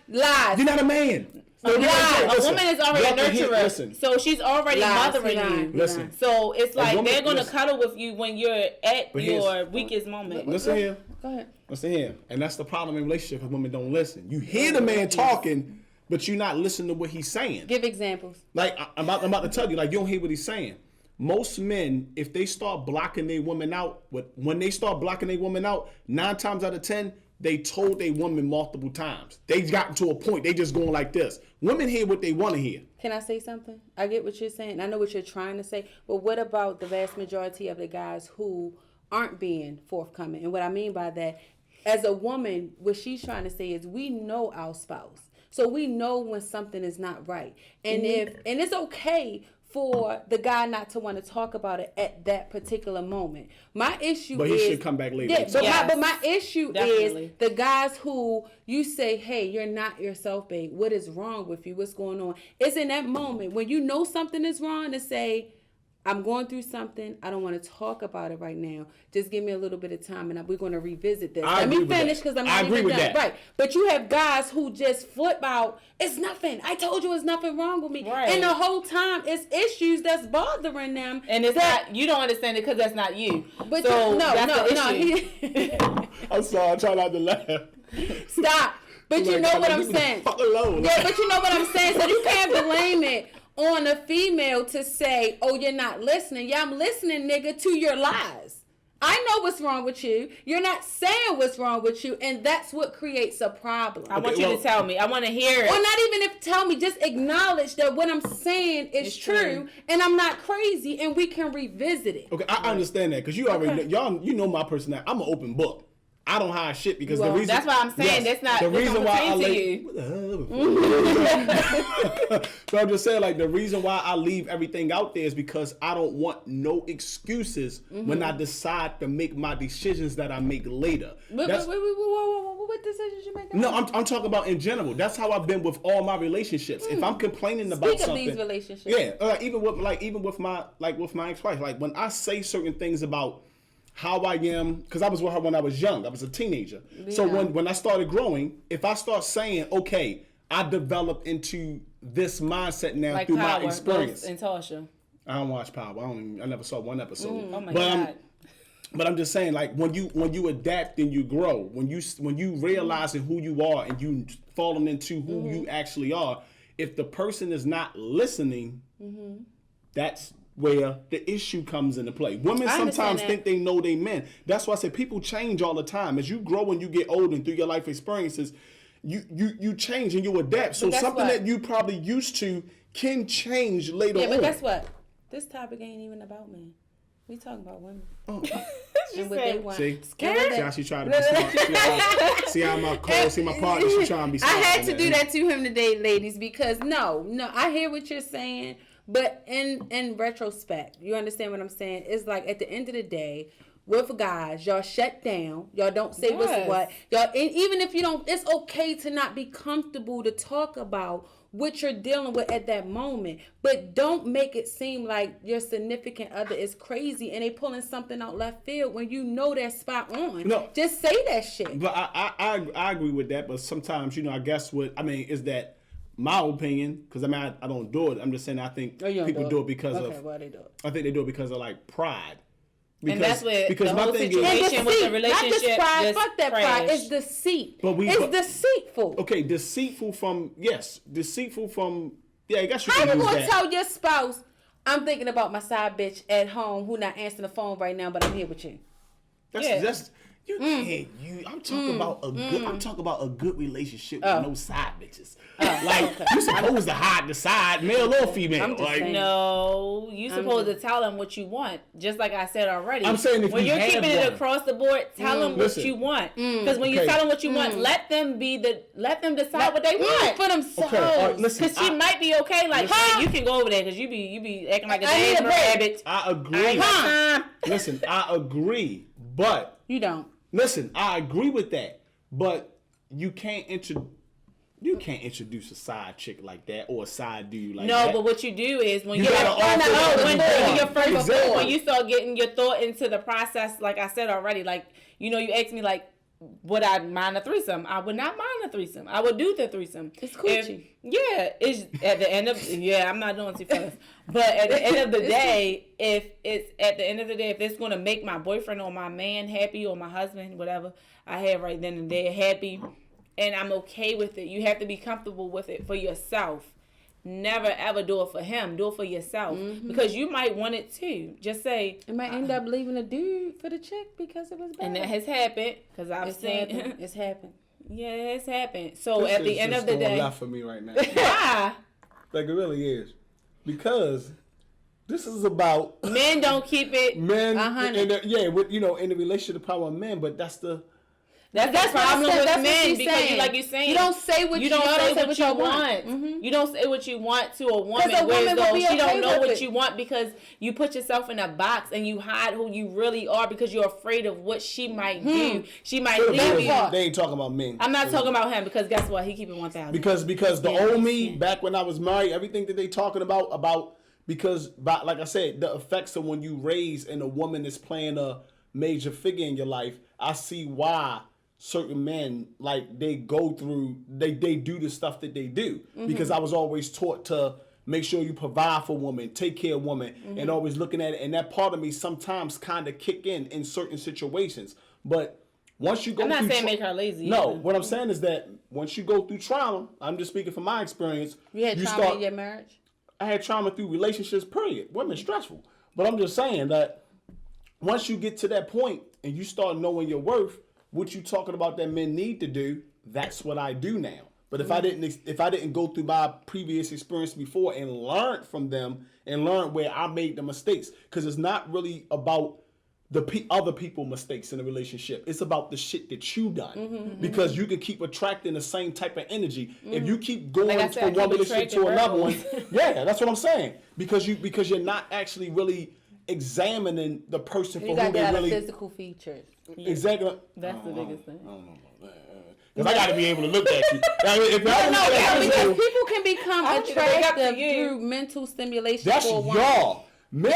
Speaker 2: Lies.
Speaker 1: You're not a man.
Speaker 3: A woman is already a nurturer, so she's already mothering you.
Speaker 1: Listen.
Speaker 3: So it's like they're going to cuddle with you when you're at your weakest moment.
Speaker 1: Listen here.
Speaker 2: Go ahead.
Speaker 1: Listen here. And that's the problem in relationships because women don't listen. You hear the man talking, but you're not listening to what he's saying.
Speaker 2: Give examples.
Speaker 1: Like I'm about to tell you, like you don't hear what he's saying. Most men, if they start blocking their woman out, when they start blocking their woman out, 9 times out of 10, they told their woman multiple times. They gotten to a point, they just going like this. Women hear what they want to hear.
Speaker 2: Can I say something? I get what you're saying. I know what you're trying to say. But what about the vast majority of the guys who aren't being forthcoming? And what I mean by that, as a woman, what she's trying to say is we know our spouse. So we know when something is not right. And and it's okay for the guy not to want to talk about it at that particular moment. My issue
Speaker 1: but he should come back later.
Speaker 2: Yeah, but my issue is the guys who you say, hey, you're not yourself, babe. What is wrong with you? What's going on? It's in that moment when you know something is wrong to say, I'm going through something. I don't want to talk about it right now. Just give me a little bit of time, and we're going to revisit this. Let me finish because I'm not even done. Right. But you have guys who just flip out. It's nothing. I told you it's nothing wrong with me.
Speaker 3: Right.
Speaker 2: And the whole time, it's issues that's bothering them.
Speaker 3: And it's not, you don't understand it because that's not you.
Speaker 2: But
Speaker 3: so
Speaker 2: no.
Speaker 1: I'm sorry. I'm trying not to laugh.
Speaker 2: Stop. But you know what I'm saying.
Speaker 1: Fuck alone.
Speaker 2: Yeah, but you know what I'm saying. So you can't blame it on a female to say, "Oh, you're not listening." Yeah, I'm listening, nigga, to your lies. I know what's wrong with you. You're not saying what's wrong with you, and that's what creates a problem.
Speaker 3: I want you to tell me. I want to hear it.
Speaker 2: Or not even if tell me, just acknowledge that what I'm saying is true, and I'm not crazy, and we can revisit it.
Speaker 1: Okay, I understand that because you already you know my personality. I'm an open book. I don't hide shit because the reason.
Speaker 3: That's why I'm saying that's not the reason why I leave.
Speaker 1: But I'm just saying, like, the reason why I leave everything out there is because I don't want no excuses when I decide to make my decisions that I make later.
Speaker 2: What decisions you make?
Speaker 1: No, I'm talking about in general. That's how I've been with all my relationships. If I'm complaining about something,
Speaker 2: these relationships.
Speaker 1: Yeah, even with my ex-wife, like when I say certain things about how I am, because I was with her when I was young. I was a teenager. Yeah. So when I started growing, if I start saying, okay, I developed into this mindset now
Speaker 3: like
Speaker 1: through
Speaker 3: Power,
Speaker 1: my experience.
Speaker 3: And Tasha.
Speaker 1: I don't watch Power. I never saw one episode.
Speaker 3: Oh my God.
Speaker 1: But I'm just saying, like, when you adapt and you grow, when you realizing who you are and you falling into who you actually are, if the person is not listening, that's where the issue comes into play. Women sometimes think they know they men. That's why I say people change all the time. As you grow and you get older and through your life experiences, you change and you adapt. So something that you probably used to can change later on.
Speaker 2: Yeah, but guess what? This topic ain't even about men. We talking about women.
Speaker 1: Oh.
Speaker 2: And what they want.
Speaker 1: See how she trying to be smart. See how my partner, she trying to be smart.
Speaker 2: I had to do that to him today, ladies, because no, I hear what you're saying. But in retrospect, you understand what I'm saying? It's like at the end of the day, with guys, y'all shut down. Y'all don't say what's what. Y'all, even if you don't, it's okay to not be comfortable to talk about what you're dealing with at that moment. But don't make it seem like your significant other is crazy and they pulling something out left field when you know they're spot on. No, just say that shit.
Speaker 1: But I agree with that. But sometimes, I guess is that my opinion, because I don't do it. I'm just saying I think people do it because of.
Speaker 2: Why they do it?
Speaker 1: I think they do it because of like pride.
Speaker 3: And that's what the whole situation with the relationship.
Speaker 2: Not just pride. Fuck that pride. It's deceit. It's deceitful.
Speaker 1: Okay, deceitful from yeah. I guess you
Speaker 2: can use that. How you gonna tell your spouse, I'm thinking about my side bitch at home who not answering the phone right now, but I'm here with you.
Speaker 1: That's you can't. I'm talking about a good. I'm talking about a good relationship with no side bitches. You supposed to hide the side, male or female.
Speaker 3: No, you supposed to tell them what you want. Just like I said already.
Speaker 1: I'm saying if
Speaker 3: when you're keeping it across the board, tell them what you want. Because when you tell them what you want, let them decide what they want for themselves. Because she might be okay. Like, hey, you can go over there because you be acting like a damn rabbit.
Speaker 1: I agree. Listen, I agree, but
Speaker 2: you don't.
Speaker 1: Listen, I agree with that, but you can't introduce a side chick like that or a side dude like that.
Speaker 3: No, but what you do is when you start getting your thought into the process, like I said already, like, you asked me like, would I mind a threesome? I would not mind a threesome. I would do the threesome.
Speaker 2: It's coochie.
Speaker 3: It's at the end of I'm not doing too fast. But at the end of the day, if it's going to make my boyfriend or my man happy or my husband, whatever I have right then and there happy, and I'm okay with it, you have to be comfortable with it for yourself. Never ever do it for him. Do it for yourself because you might want it too. Just say
Speaker 2: it might end up leaving a dude for the chick because it was bad.
Speaker 3: And that has happened because I've seen
Speaker 2: it's happened.
Speaker 3: Yeah, it's happened. So at the end of the day,
Speaker 1: laugh for me right now.
Speaker 3: Why?
Speaker 1: Like it really is because this is about
Speaker 3: men don't keep it.
Speaker 1: Men, in the relationship, the power of men, but that's the
Speaker 3: problem with men because like you're saying,
Speaker 2: you don't say what you want.
Speaker 3: You don't say what you want to a woman where she don't know what you want because you put yourself in a box and you hide who you really are because you're afraid of what she might do. She might leave you.
Speaker 1: They ain't talking about men.
Speaker 3: I'm not talking about him because guess what? He keeping 1,000.
Speaker 1: Because the old me back when I was married, everything that they talking about Because, like I said, the effects of when you raise and a woman is playing a major figure in your life, I see why certain men, like, they go through, they do the stuff that they do. Because I was always taught to make sure you provide for women, take care of women, and always looking at it. And that part of me sometimes kind of kick in certain situations. But once you go
Speaker 3: I'm
Speaker 1: through...
Speaker 3: not saying make her lazy.
Speaker 1: No,
Speaker 3: either.
Speaker 1: what I'm saying is that once you go through trauma, I'm just speaking from my experience.
Speaker 2: You had trauma in your marriage?
Speaker 1: I had trauma through relationships, period. Women stressful. But I'm just saying that once you get to that point and you start knowing your worth, what you talking about that men need to do, that's what I do now. But if I didn't go through my previous experience before and learn from them and learn where I made the mistakes, because it's not really about the other people mistakes in a relationship. It's about the shit that you done. Because you can keep attracting the same type of energy. If you keep going from one relationship to another one, yeah, that's what I'm saying. Because you're not actually really examining the person for who they really...
Speaker 2: You got physical features.
Speaker 1: Exactly.
Speaker 3: That's the biggest thing.
Speaker 1: I don't know about that. Because I got to be able to look at you.
Speaker 2: Because people can become attractive through mental stimulation.
Speaker 1: That's
Speaker 2: for a woman.
Speaker 1: y'all. Men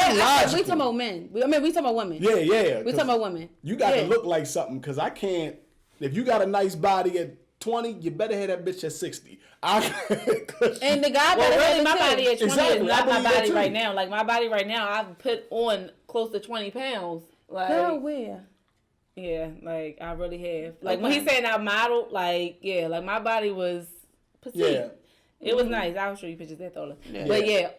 Speaker 2: we talking about men. We talking about women.
Speaker 1: Yeah.
Speaker 2: We talking about women.
Speaker 1: You got to look like something, because I can't. If you got a nice body at 20, you better have that bitch at 60.
Speaker 2: And the guy
Speaker 3: well, really, my body at 20
Speaker 1: exactly.
Speaker 3: is not my body right now. Like, my body right now, I've put on close to 20 pounds. Like,
Speaker 2: girl, where?
Speaker 3: Yeah, like, I really have. Like, when he's saying I modeled, like, yeah, like, my body was petite.
Speaker 1: Yeah.
Speaker 3: It was nice. I'll show you pictures later.
Speaker 2: Yeah.
Speaker 3: But, yeah.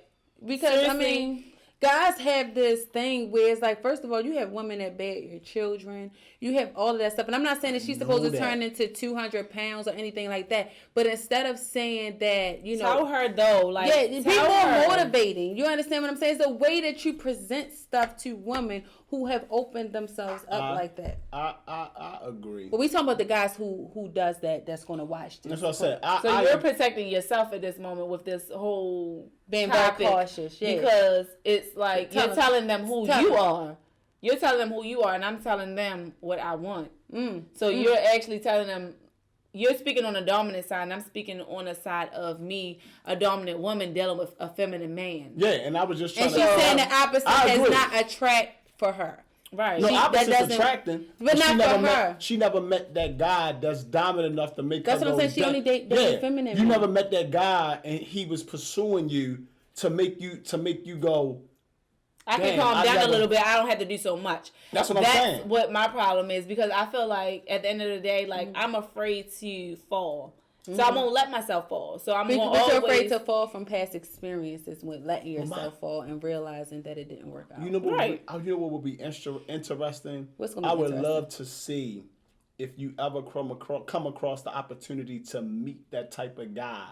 Speaker 2: Because,
Speaker 3: Seriously?
Speaker 2: I mean... Guys have this thing where it's like, first of all, you have women that bear your children. You have all of that stuff. And I'm not saying that she's supposed to turn into 200 pounds or anything like that. But instead of saying that, you know.
Speaker 3: Tell her, though. Like,
Speaker 2: yeah, be more motivating. You understand what I'm saying? It's a way that you present stuff to women who have opened themselves up like that.
Speaker 1: I agree.
Speaker 2: But we talking about the guys who does that, that's going to watch this.
Speaker 1: That's what I said.
Speaker 3: So you're protecting yourself at this moment with this whole
Speaker 2: being
Speaker 3: topic,
Speaker 2: very cautious. Yeah.
Speaker 3: Because it's like you're telling them who you are. You're telling them who you are, and I'm telling them what I want. So you're actually telling them, you're speaking on the dominant side, and I'm speaking on the side of me, a dominant woman dealing with a feminine man.
Speaker 1: Yeah, and I was just trying
Speaker 2: to... And she's saying the opposite does not attract for her.
Speaker 3: Right.
Speaker 1: No, opposite's attracting.
Speaker 2: But not for her.
Speaker 1: She never met that guy that's dominant enough to make her go...
Speaker 2: That's what I'm saying. She only dated feminine.
Speaker 1: You never met that guy, and he was pursuing you to make you go...
Speaker 3: I can calm down a little bit. I don't have to do so much.
Speaker 1: That's what I'm saying.
Speaker 3: That's what my problem is, because I feel like at the end of the day, like I'm afraid to fall. So I won't let myself fall. So I'm going
Speaker 2: But you're afraid to fall from past experiences with letting yourself fall and realizing that it didn't work out.
Speaker 1: You know what would be interesting?
Speaker 2: What's gonna be
Speaker 1: I would
Speaker 2: interesting?
Speaker 1: love to see if you ever come across the opportunity to meet that type of guy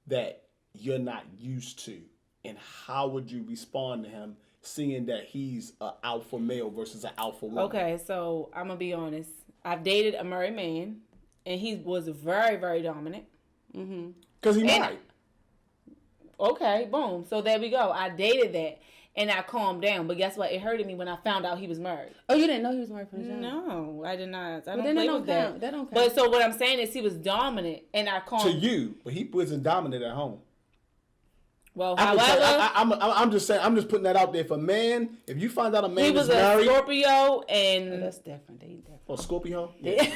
Speaker 1: that you're not used to, and how would you respond to him, seeing that he's an alpha male versus an alpha woman?
Speaker 3: Okay, so I'm gonna be honest. I've dated a married man, and he was very, very dominant.
Speaker 1: Because he married.
Speaker 3: Okay, boom. So there we go. I dated that, and I calmed down. But guess what? It hurted me when I found out he was married.
Speaker 2: Oh, you didn't know he was married from the jump?
Speaker 3: No, I did not. I don't
Speaker 2: play
Speaker 3: with that.
Speaker 2: That don't count.
Speaker 3: But so what I'm saying is he was dominant, and I calmed.
Speaker 1: To you, but he wasn't dominant at home.
Speaker 3: Well, however,
Speaker 1: I'm just saying. I'm just putting that out there for man. If you find out a man
Speaker 3: he was
Speaker 1: is married,
Speaker 3: a Scorpio, and
Speaker 2: that's different. They different.
Speaker 1: Oh, Scorpio.
Speaker 2: Yeah.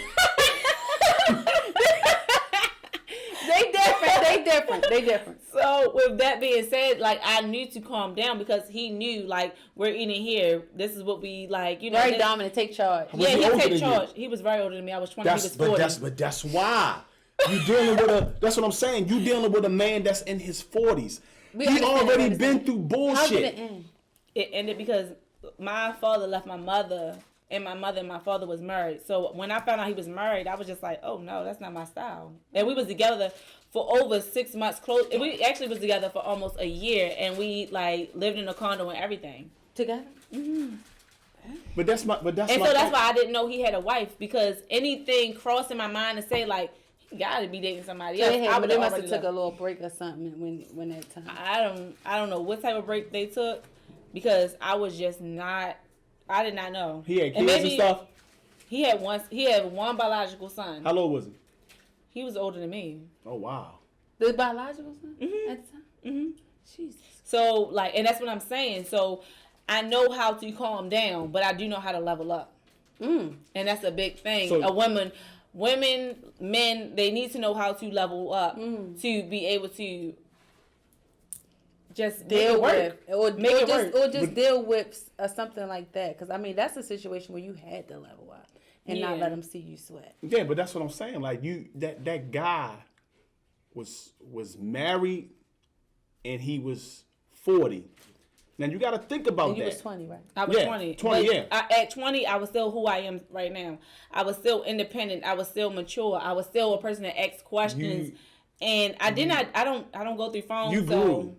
Speaker 2: They different.
Speaker 3: So with that being said, like, I knew to calm down, because he knew, like, we're eating here. This is what we like. You know,
Speaker 2: very dominant. Take charge.
Speaker 3: Yeah, he take charge. He was very older than me. I was 20. He was 40.
Speaker 1: But that's why you dealing with a. That's what I'm saying. You dealing with a man that's in his 40s. He already been through bullshit.
Speaker 2: How did it end?
Speaker 3: It ended because my father left my mother, and my mother and my father was married. So when I found out he was married, I was just like, oh no, that's not my style. And we was together for over 6 months. We actually was together for almost a year, and we like lived in a condo and everything
Speaker 2: together.
Speaker 1: But that's
Speaker 3: why I didn't know he had a wife, because anything crossing my mind to say like, he gotta be dating somebody else.
Speaker 2: They must have took a little break or something when that time.
Speaker 3: I don't know what type of break they took, because I was just not. I did not know.
Speaker 1: He had kids and stuff.
Speaker 3: He had one biological son.
Speaker 1: How old was he?
Speaker 3: He was older than me.
Speaker 1: Oh wow.
Speaker 2: The biological son at the time. Jesus.
Speaker 3: So, like, and that's what I'm saying. So, I know how to calm down, but I do know how to level up. And that's a big thing.
Speaker 1: So,
Speaker 3: Women, men, they need to know how to level up to be able to just
Speaker 2: deal with or
Speaker 3: just
Speaker 2: deal with something like that. Because I mean, that's a situation where you had to level up and not let them see you sweat.
Speaker 1: Yeah, but that's what I'm saying. Like that guy was married and he was 40. Now you got to think about that.
Speaker 2: You was 20, right?
Speaker 3: I was 20.
Speaker 1: 20,
Speaker 3: but at 20, I was still who I am right now. I was still independent. I was still mature. I was still a person that asked questions. And I don't go through phones.
Speaker 1: You grew.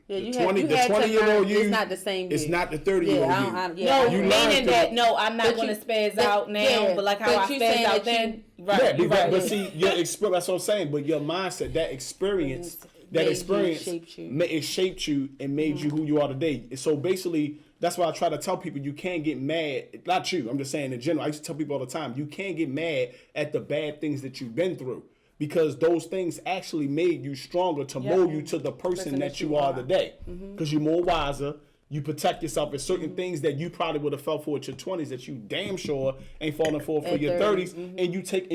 Speaker 2: Yeah,
Speaker 1: the 20-year-old you.
Speaker 2: It's not the same.
Speaker 1: It's not the 30-year-old you.
Speaker 3: Meaning that I'm not going to spaz out now, but like how I spazzed out then.
Speaker 1: Right. But see, your experience. That's what I'm saying. But your mindset, that experience. It shaped you and made you who you are today. So basically, that's why I try to tell people you can't get mad. Not you, I'm just saying in general. I used to tell people all the time, you can't get mad at the bad things that you've been through because those things actually made you stronger to mold you to the person that you are today. Because you're more wiser. You protect yourself at certain things that you probably would have fell for at your 20s that you damn sure ain't falling for your 30s. And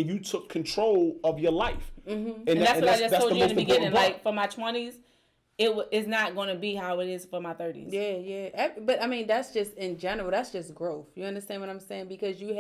Speaker 1: you took control of your life.
Speaker 3: And that's what I just told you in the beginning. Like for my 20s, it's not going to be how it is for my 30s.
Speaker 2: Yeah. But I mean, that's just in general. That's just growth. You understand what I'm saying? Because you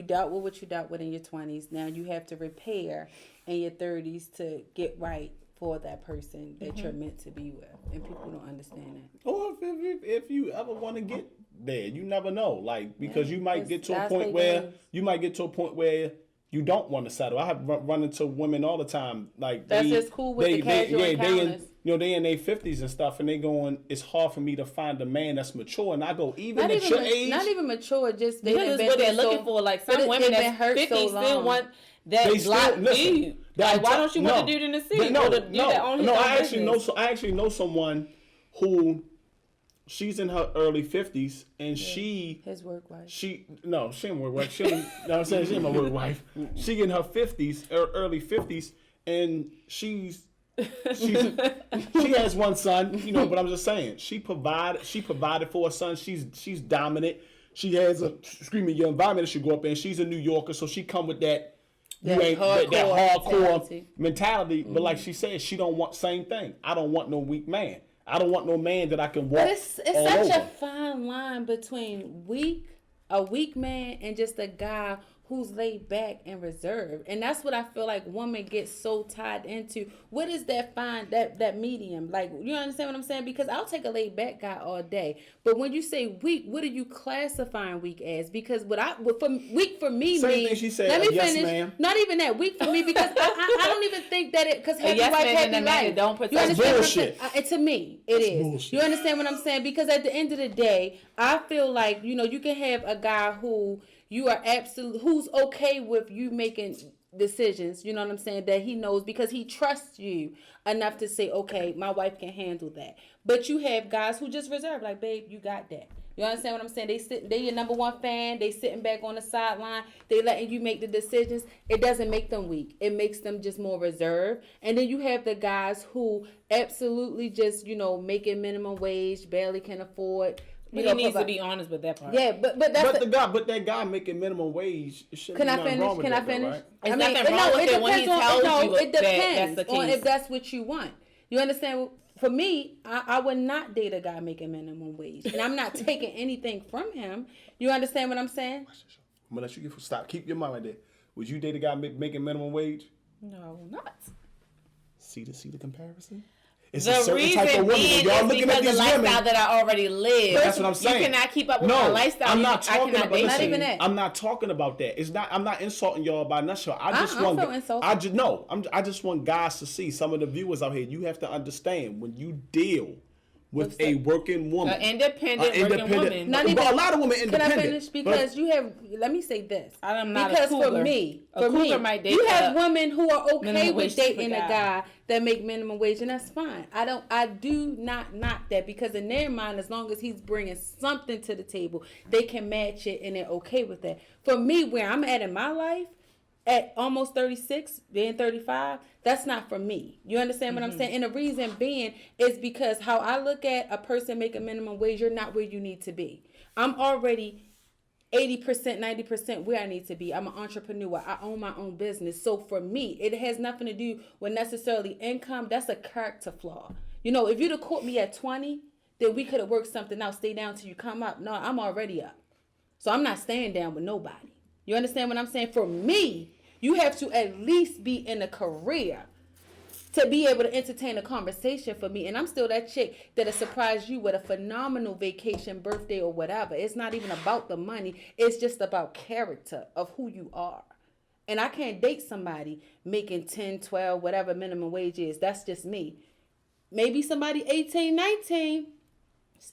Speaker 2: dealt with what you dealt with in your 20s. Now you have to repair in your 30s to get right for that person that you're meant to be with, and people don't understand that.
Speaker 1: Or if you ever want to get there, you never know. Like because you might get to a point where you don't want to settle. I have run into women all the time. Like
Speaker 2: that's just cool with the casual encounters.
Speaker 1: They in their 50s and stuff, and they going, it's hard for me to find a man that's mature. And I go,
Speaker 2: not
Speaker 1: at your age,
Speaker 2: not even mature, just
Speaker 3: because it's what they're looking for. Like some women that's 50 still want that black dude. Like why don't you want the dude in the seat?
Speaker 1: I actually know someone who she's in her early 50s and his work wife. She ain't work wife. She ain't my work wife. She in her 50s, early 50s, and she has one son, but I'm just saying she provided for a son. She's dominant. She has a screaming your environment that she grew up in. She's a New Yorker, so she come with that hardcore mentality. But like she said, she don't want same thing. I don't want no weak man. I don't want no man that I can walk.
Speaker 2: But it's such a fine line between a weak man and just a guy who's laid back and reserved. And that's what I feel like women get so tied into. What is that that medium? Like, you understand what I'm saying? Because I'll take a laid back guy all day. But when you say weak, what are you classifying weak as? Because weak for me means,
Speaker 1: she said,
Speaker 2: let me
Speaker 1: yes,
Speaker 2: finish.
Speaker 1: ma'am.
Speaker 2: Not even that. Weak for me because I don't even think that because happy
Speaker 3: yes,
Speaker 2: wife,
Speaker 3: man,
Speaker 2: happy life.
Speaker 3: Don't protect.
Speaker 2: You understand
Speaker 1: bullshit.
Speaker 2: What I'm saying? To me, it is. Bullshit. You understand what I'm saying? Because at the end of the day, I feel like, you can have a guy who you are who's okay with you making decisions, you know what I'm saying, that he knows because he trusts you enough to say, okay, my wife can handle that. But you have guys who just reserve, like, babe, you got that. You understand what I'm saying? They your number one fan. They sitting back on the sideline. They letting you make the decisions. It doesn't make them weak. It makes them just more reserved. And then you have the guys who absolutely just, making minimum wage, barely can afford.
Speaker 3: But he needs to be honest with that part.
Speaker 2: Yeah, but
Speaker 1: that guy making minimum wage.
Speaker 2: Can I finish? Can I finish?
Speaker 1: Right?
Speaker 3: There's nothing wrong with it when he tells you
Speaker 2: it depends
Speaker 3: that's the case.
Speaker 2: on if that's what you want. You understand? For me, I would not date a guy making minimum wage, and I'm not taking anything from him. You understand what I'm saying?
Speaker 1: I'm gonna let you stop. Keep your mind right there. Would you date a guy making minimum wage?
Speaker 3: No, not.
Speaker 1: See the comparison? It's
Speaker 3: the reason being is because the lifestyle that I already live.
Speaker 1: That's what I'm saying.
Speaker 3: You cannot keep up with my lifestyle.
Speaker 1: I'm not talking about
Speaker 2: not even that.
Speaker 1: I'm not talking about that. It's not. I'm not insulting y'all by nothing. I just want guys to see, some of the viewers out here. You have to understand when you deal with a working woman,
Speaker 3: an independent working woman.
Speaker 1: Not even, a lot of women independent.
Speaker 2: Can I finish? Because you have. Let me say this.
Speaker 3: I'm not
Speaker 2: because
Speaker 3: a cougar.
Speaker 2: For me,
Speaker 3: might date
Speaker 2: you have women who are okay with dating a guy that make minimum wage, and that's fine. I do not knock that because in their mind, as long as he's bringing something to the table, they can match it and they're okay with that. For me, where I'm at in my life, at almost 36, being 35, that's not for me. You understand what I'm saying? And the reason being is because how I look at a person making minimum wage, you're not where you need to be. I'm already 80%, 90% where I need to be. I'm an entrepreneur. I own my own business. So for me, it has nothing to do with necessarily income. That's a character flaw. You know, if you'd have caught me at 20, then we could have worked something out, stay down till you come up. No, I'm already up. So I'm not staying down with nobody. You understand what I'm saying? For me, you have to at least be in a career to be able to entertain a conversation for me. And I'm still that chick that'll surprise you with a phenomenal vacation, birthday, or whatever. It's not even about the money. It's just about character of who you are. And I can't date somebody making 10, 12, whatever minimum wage is. That's just me. Maybe somebody 18, 19.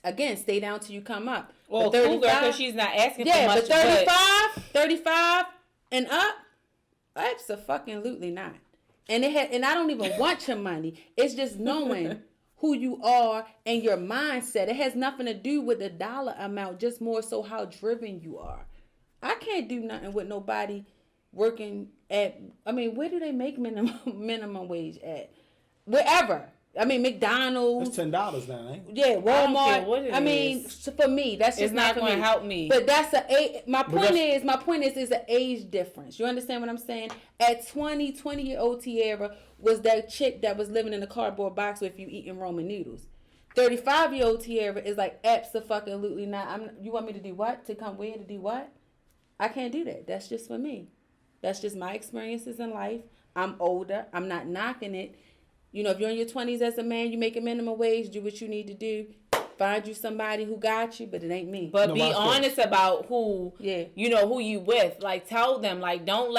Speaker 2: Again, stay down till you come up.
Speaker 3: Well, cool girl, because she's not asking for much.
Speaker 2: But 35 and up, absolutely not. And I don't even want your money. It's just knowing who you are and your mindset. It has nothing to do with the dollar amount, just more so how driven you are. I can't do nothing with nobody working at, where do they make minimum wage at? Wherever. McDonald's.
Speaker 1: That's $10 now, ain't it?
Speaker 2: Yeah, Walmart.
Speaker 3: I don't care what it is.
Speaker 2: So for me, that's just
Speaker 3: it's not going to help me.
Speaker 2: But that's my point is an age difference. You understand what I'm saying? At 20-year-old Tierra was that chick that was living in a cardboard box with you eating Roman noodles. 35-year-old Tierra is like, absolutely not. You want me to do what? To come where? To do what? I can't do that. That's just for me. That's just my experiences in life. I'm older. I'm not knocking it. You know, if you're in your 20s as a man, you make a minimum wage, do what you need to do. Find you somebody who got you, but it ain't me.
Speaker 3: But be honest about who, who you with. Like, tell them, like, don't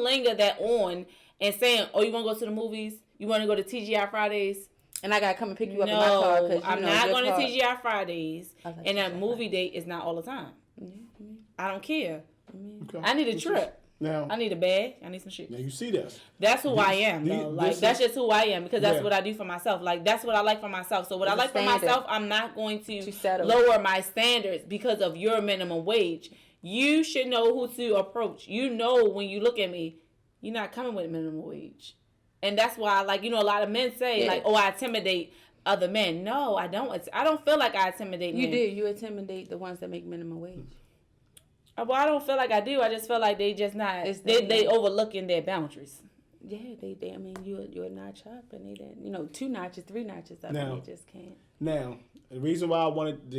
Speaker 3: linger that on and saying, oh, you want to go to the movies? You want to go to TGI Fridays?
Speaker 2: And I got to come and pick you up in my car.
Speaker 3: No, I'm not going to TGI Fridays. And a movie date is not all the time.
Speaker 2: Mm-hmm.
Speaker 3: I don't care.
Speaker 2: Mm-hmm.
Speaker 3: I need a trip.
Speaker 1: Now,
Speaker 3: I need a bag. I need some shit.
Speaker 1: Now you see this.
Speaker 3: That's who I am, though. Like, that's just who I am because that's what I do for myself. Like, that's what I like for myself. So what I like for myself, I'm not going to lower my standards because of your minimum wage. You should know who to approach. You know when you look at me, you're not coming with minimum wage. And that's why, like, a lot of men say, like, oh, I intimidate other men. No, I don't. I don't feel like I intimidate men.
Speaker 2: You do. You intimidate the ones that make minimum wage.
Speaker 3: Well, I don't feel like I do. I just feel like they just not. They overlooking their boundaries.
Speaker 2: Yeah, they. You're a notch up, and they didn't. 2 notches, 3 notches up, and they just can't.
Speaker 1: Now, the reason why I wanted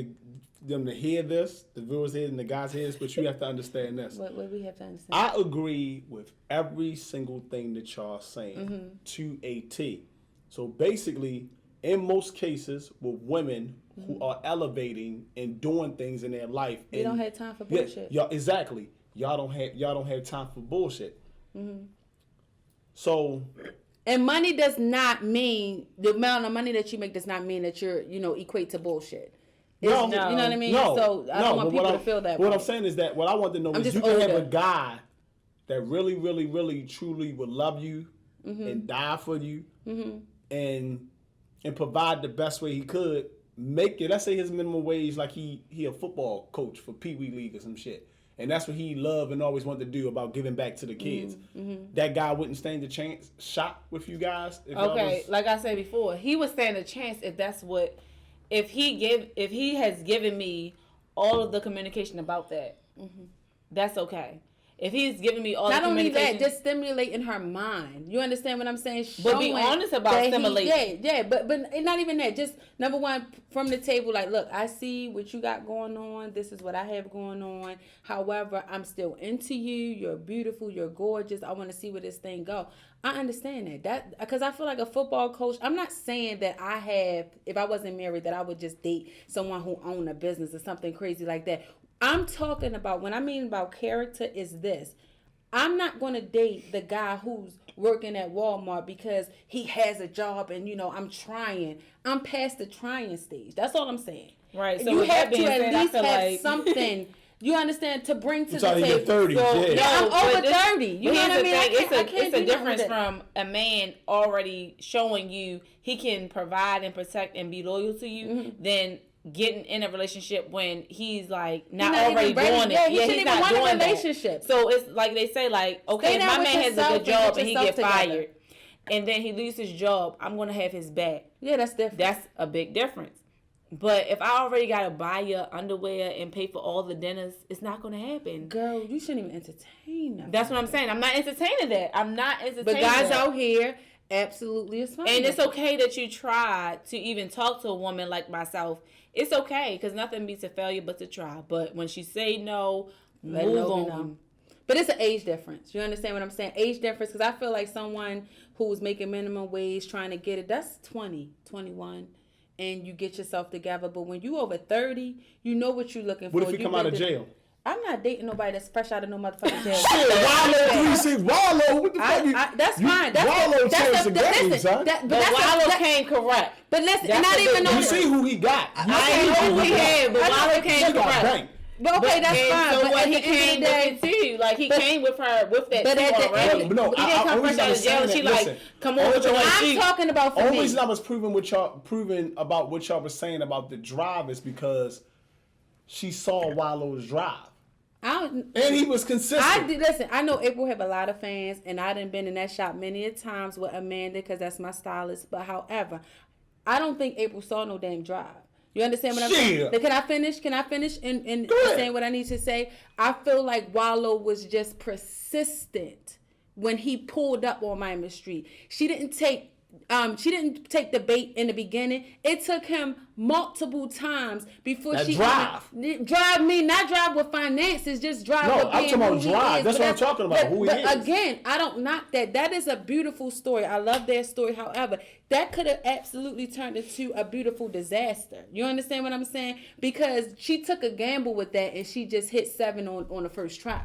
Speaker 1: them to hear this, the viewers hear and the guys hear this, but you have to understand this.
Speaker 2: What we have to understand?
Speaker 1: I agree with every single thing that y'all are saying to a T. So basically, in most cases, with women who are elevating and doing things in their life,
Speaker 2: they don't have time for bullshit.
Speaker 1: Y'all exactly. Y'all don't have time for bullshit. Mm-hmm. So,
Speaker 2: and money does not mean the amount of money that you make does not mean that you're equate to bullshit.
Speaker 1: No,
Speaker 2: you know what I mean.
Speaker 1: No,
Speaker 2: so I don't want people to feel that.
Speaker 1: What I'm saying is that what I want to know is you can have a guy that really, really, really, truly would love you and die for you and provide the best way he could. Make it. Let's say his minimum wage, like he a football coach for Pee Wee League or some shit, and that's what he loved and always wanted to do about giving back to the kids. That guy wouldn't stand a chance shot with you guys.
Speaker 3: Okay, like I said before, he would stand a chance if he has given me all of the communication about that. That's okay. If he's giving me all the communication.
Speaker 2: Not only that, just stimulating her mind. You understand what I'm saying?
Speaker 3: But be honest about stimulating.
Speaker 2: But not even that. Just, number one, from the table, like, look, I see what you got going on. This is what I have going on. However, I'm still into you. You're beautiful. You're gorgeous. I want to see where this thing go. I understand that. Because I feel like a football coach, I'm not saying that if I wasn't married, that I would just date someone who owned a business or something crazy like that. I'm talking about, when I mean about character, is this. I'm not going to date the guy who's working at Walmart because he has a job and, I'm trying. I'm past the trying stage. That's all I'm saying.
Speaker 3: Right. So
Speaker 2: you have to at least have something, you understand, to bring to the table.
Speaker 1: You're 30.
Speaker 2: I'm over 30. You know what I mean?
Speaker 3: It's a difference from a man already showing you he can provide and protect and be loyal to you than getting in a relationship when he's like not
Speaker 2: He's
Speaker 3: already doing it.
Speaker 2: Yeah, he shouldn't
Speaker 3: he's
Speaker 2: even
Speaker 3: not
Speaker 2: want
Speaker 3: doing
Speaker 2: a relationship.
Speaker 3: That. So it's like they say, like, okay, if my man has a good job and he get fired, and then he loses his job, I'm gonna have his back.
Speaker 2: Yeah, that's different.
Speaker 3: That's a big difference. But if I already gotta buy your underwear and pay for all the dinners, it's not gonna happen.
Speaker 2: Girl, you shouldn't even entertain that.
Speaker 3: That's what I'm saying. I'm not entertaining that. I'm not entertaining.
Speaker 2: But guys
Speaker 3: that.
Speaker 2: out here, absolutely is fine.
Speaker 3: And it's okay that you try to even talk to a woman like myself. It's okay, because nothing beats a failure but to try. But when she say no, move on.
Speaker 2: But it's an age difference. You understand what I'm saying? Age difference, because I feel like someone who's making minimum wage trying to get it, that's 20, 21, and you get yourself together. But when you over 30, you know what you're looking for.
Speaker 1: What if you come out of jail?
Speaker 2: I'm not dating nobody that's fresh out of no motherfucking jail.
Speaker 1: Shit, Wallow 36, Wallow, what the fuck?
Speaker 2: That's fine.
Speaker 1: Wallow changed the game, son.
Speaker 3: But Wallow came correct.
Speaker 2: But listen, and not even
Speaker 1: You see who he got.
Speaker 3: I know who he had, but Wallow came correct.
Speaker 2: But okay, that's fine.
Speaker 3: So
Speaker 2: but
Speaker 3: what he came with too, like he came with her with that too already.
Speaker 1: No,
Speaker 3: he didn't come fresh out of jail. She like, come on with your
Speaker 2: I'm talking about for me.
Speaker 1: Only reason I was proving about what y'all was saying about the drive is because she saw Wallow's drive. And he was consistent.
Speaker 2: Listen, I know April have a lot of fans, and I done been in that shop many a times with Amanda because that's my stylist. But however, I don't think April saw no damn drive. You understand what I'm saying? Can I finish? Can I finish in saying what I need to say? I feel like Wallow was just persistent when he pulled up on Miami Street. She didn't take the bait in the beginning. It took him multiple times before
Speaker 1: that
Speaker 2: she
Speaker 1: drive
Speaker 2: not drive with finances, just drive.
Speaker 1: No,
Speaker 2: with
Speaker 1: I'm talking about drive. That's what I'm talking about. Who he is.
Speaker 2: Again, I don't knock that. That is a beautiful story. I love their story. However, that could have absolutely turned into a beautiful disaster. You understand what I'm saying? Because she took a gamble with that, and she just hit 7 on the first try.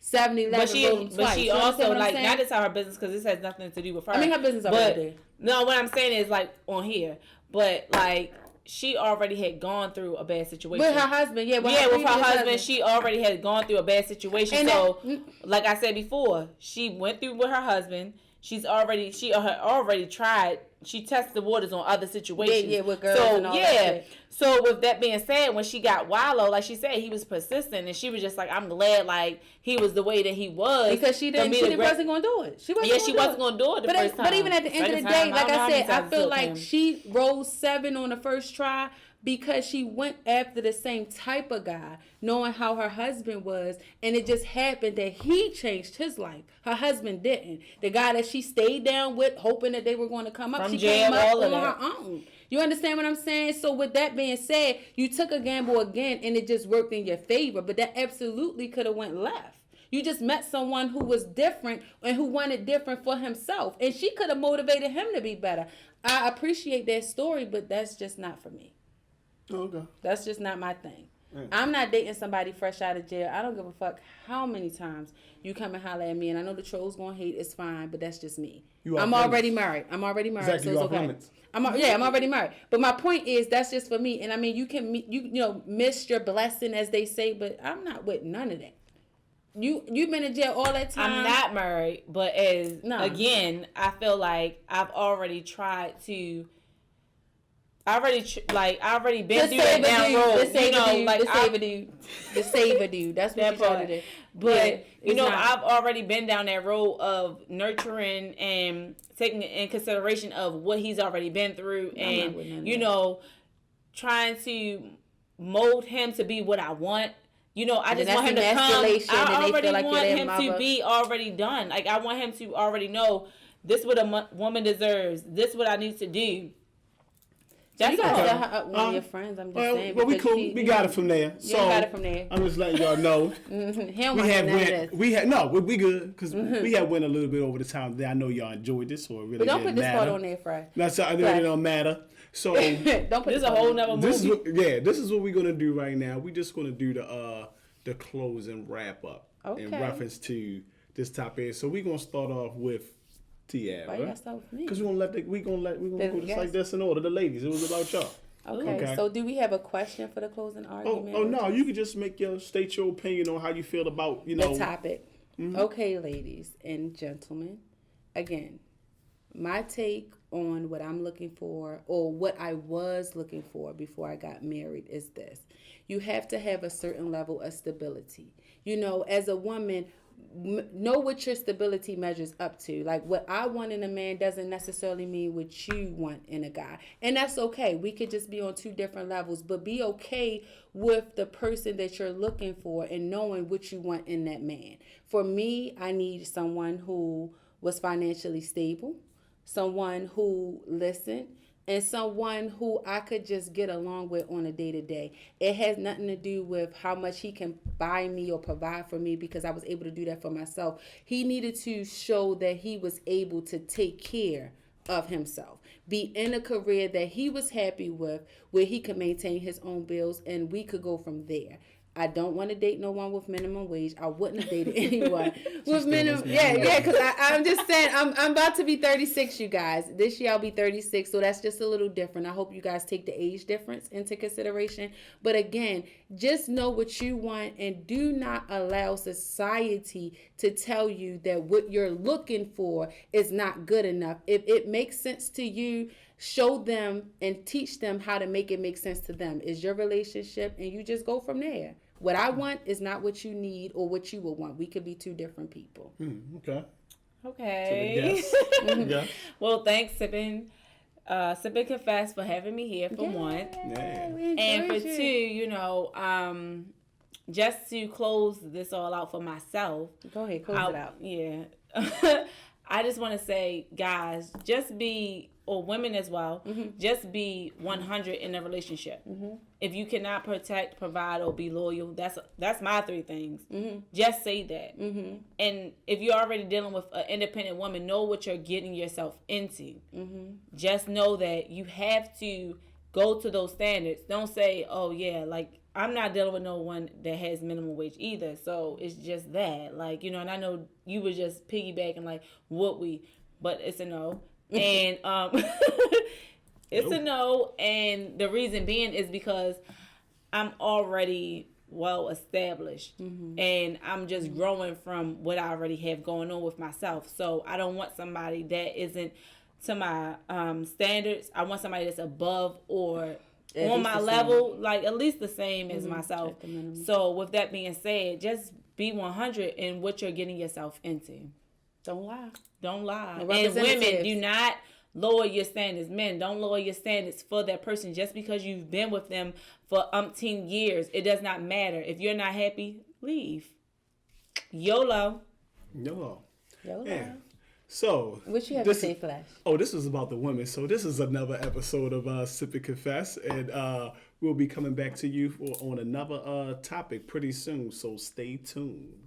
Speaker 2: 7-11.
Speaker 3: But she also like not just her business because this has nothing to do with her.
Speaker 2: I mean, her business already there.
Speaker 3: No, what I'm saying is like on here, but like she already had gone through a bad situation
Speaker 2: with her husband. Yeah, with
Speaker 3: her husband, she already had gone through a bad situation. And so, like I said before, she went through with her husband. She already tried. She tested the waters on other situations.
Speaker 2: Yeah, with girls and all that shit.
Speaker 3: So with that being said, when she got Wallow, like she said, he was persistent, and she was just like, I'm glad, like he was the way that he was
Speaker 2: because she wasn't going to do it. She wasn't
Speaker 3: going to do it the first time.
Speaker 2: But even at the end of the day, like I said, I feel like she rose 7 on the first try. Because she went after the same type of guy, knowing how her husband was, and it just happened that he changed his life. Her husband didn't. The guy that she stayed down with, hoping that they were going to come up, she came up on her own. You understand what I'm saying? So with that being said, you took a gamble again, and it just worked in your favor. But that absolutely could have went left. You just met someone who was different and who wanted different for himself, and she could have motivated him to be better. I appreciate that story, but that's just not for me.
Speaker 1: Okay.
Speaker 2: That's just not my thing. I'm not dating somebody fresh out of jail. I don't give a fuck how many times you come and holler at me, and I know the trolls gonna hate. It's fine, but that's just me. I'm already married. Exactly,
Speaker 1: so it's okay.
Speaker 2: I'm already married. But my point is, that's just for me. And I mean, you can miss your blessing, as they say, but I'm not with none of that. You've been in jail all that time.
Speaker 3: I'm not married, but again, I feel like I've already tried to. I already been through that down road.
Speaker 2: The saver dude. That's what you told it.
Speaker 3: But I've already been down that road of nurturing and taking in consideration of what he's already been through, and trying to mold him to be what I want. I just want him to come. I already want him to be already done. Like I want him to already know this is what a woman deserves. This is what I need to do.
Speaker 2: You gotta set her up with one of your friends. I'm just saying.
Speaker 1: Well, we cool. We got it from there.
Speaker 2: So got it from there.
Speaker 1: I'm just letting y'all know. We good because we had went a little bit over the time. I know y'all enjoyed this, so it really.
Speaker 2: But don't put this
Speaker 1: matter.
Speaker 2: part on there, Fred.
Speaker 1: That's it don't matter. So
Speaker 2: don't put
Speaker 3: this a whole nother movie.
Speaker 1: This is what we're gonna do right now. We're just gonna do the close and wrap up in reference to this topic. So we're gonna start off with.
Speaker 2: Why you gotta start with me?
Speaker 1: Because we're gonna go just like this in order. The ladies, it was about y'all.
Speaker 2: Okay. So do we have a question for the closing argument?
Speaker 1: Oh no, you can just state your opinion on how you feel about
Speaker 2: the topic. Mm-hmm. Okay, ladies and gentlemen, again, My take on what I'm looking for, or what I was looking for before I got married, is this. You have to have a certain level of stability. You know, as a woman, know what your stability measures up to. Like, what I want in a man doesn't necessarily mean what you want in a guy. And that's okay. We could just be on two different levels, but be okay with the person that you're looking for and knowing what you want in that man. For me, I need someone who was financially stable, someone who listened, and someone who I could just get along with on a day-to-day. It has nothing to do with how much he can buy me or provide for me, because I was able to do that for myself. He needed to show that he was able to take care of himself, be in a career that he was happy with, where he could maintain his own bills, and we could go from there. I don't want to date no one with minimum wage. I wouldn't have dated anyone with minimum. Yeah, because I'm just saying, I'm about to be 36, you guys. This year I'll be 36, so that's just a little different. I hope you guys take the age difference into consideration. But again, just know what you want, and do not allow society to tell you that what you're looking for is not good enough. If it makes sense to you, show them and teach them how to make it make sense to them. It's your relationship, and you just go from there. What I want is not what you need or what you would want. We could be two different people.
Speaker 1: Okay.
Speaker 3: Okay.
Speaker 1: Yeah.
Speaker 3: Well, thanks, Sip and Confess, for having me here, for one.
Speaker 1: Yeah.
Speaker 3: And for two, you know, just to close this all out for myself.
Speaker 2: Go ahead, close it out.
Speaker 3: Yeah. I just want to say, guys, just be, or women as well, just be 100 in a relationship. If you cannot protect, provide, or be loyal, that's my three things. Just say that. And if you're already dealing with an independent woman, know what you're getting yourself into. Just know that you have to go to those standards. Don't say, oh yeah, like, I'm not dealing with no one that has minimum wage either. So it's just that, like, you know, and I know you were just piggybacking, like, but it's a no. And it's a no. And the reason being is because I'm already well established, and I'm just growing from what I already have going on with myself. So I don't want somebody that isn't to my standards. I want somebody that's above or on my level, like at least the same as myself. So with that being said, just be 100 in what you're getting yourself into.
Speaker 2: Don't lie.
Speaker 3: Don't lie. And women, do not lower your standards. Men, don't lower your standards for that person just because you've been with them for umpteen years. It does not matter. If you're not happy, leave. YOLO.
Speaker 1: Yeah. So,
Speaker 2: what you have to say, Flash?
Speaker 1: Oh, this is about the women. So this is another episode of Sip and Confess, and we'll be coming back to you on another topic pretty soon. So stay tuned.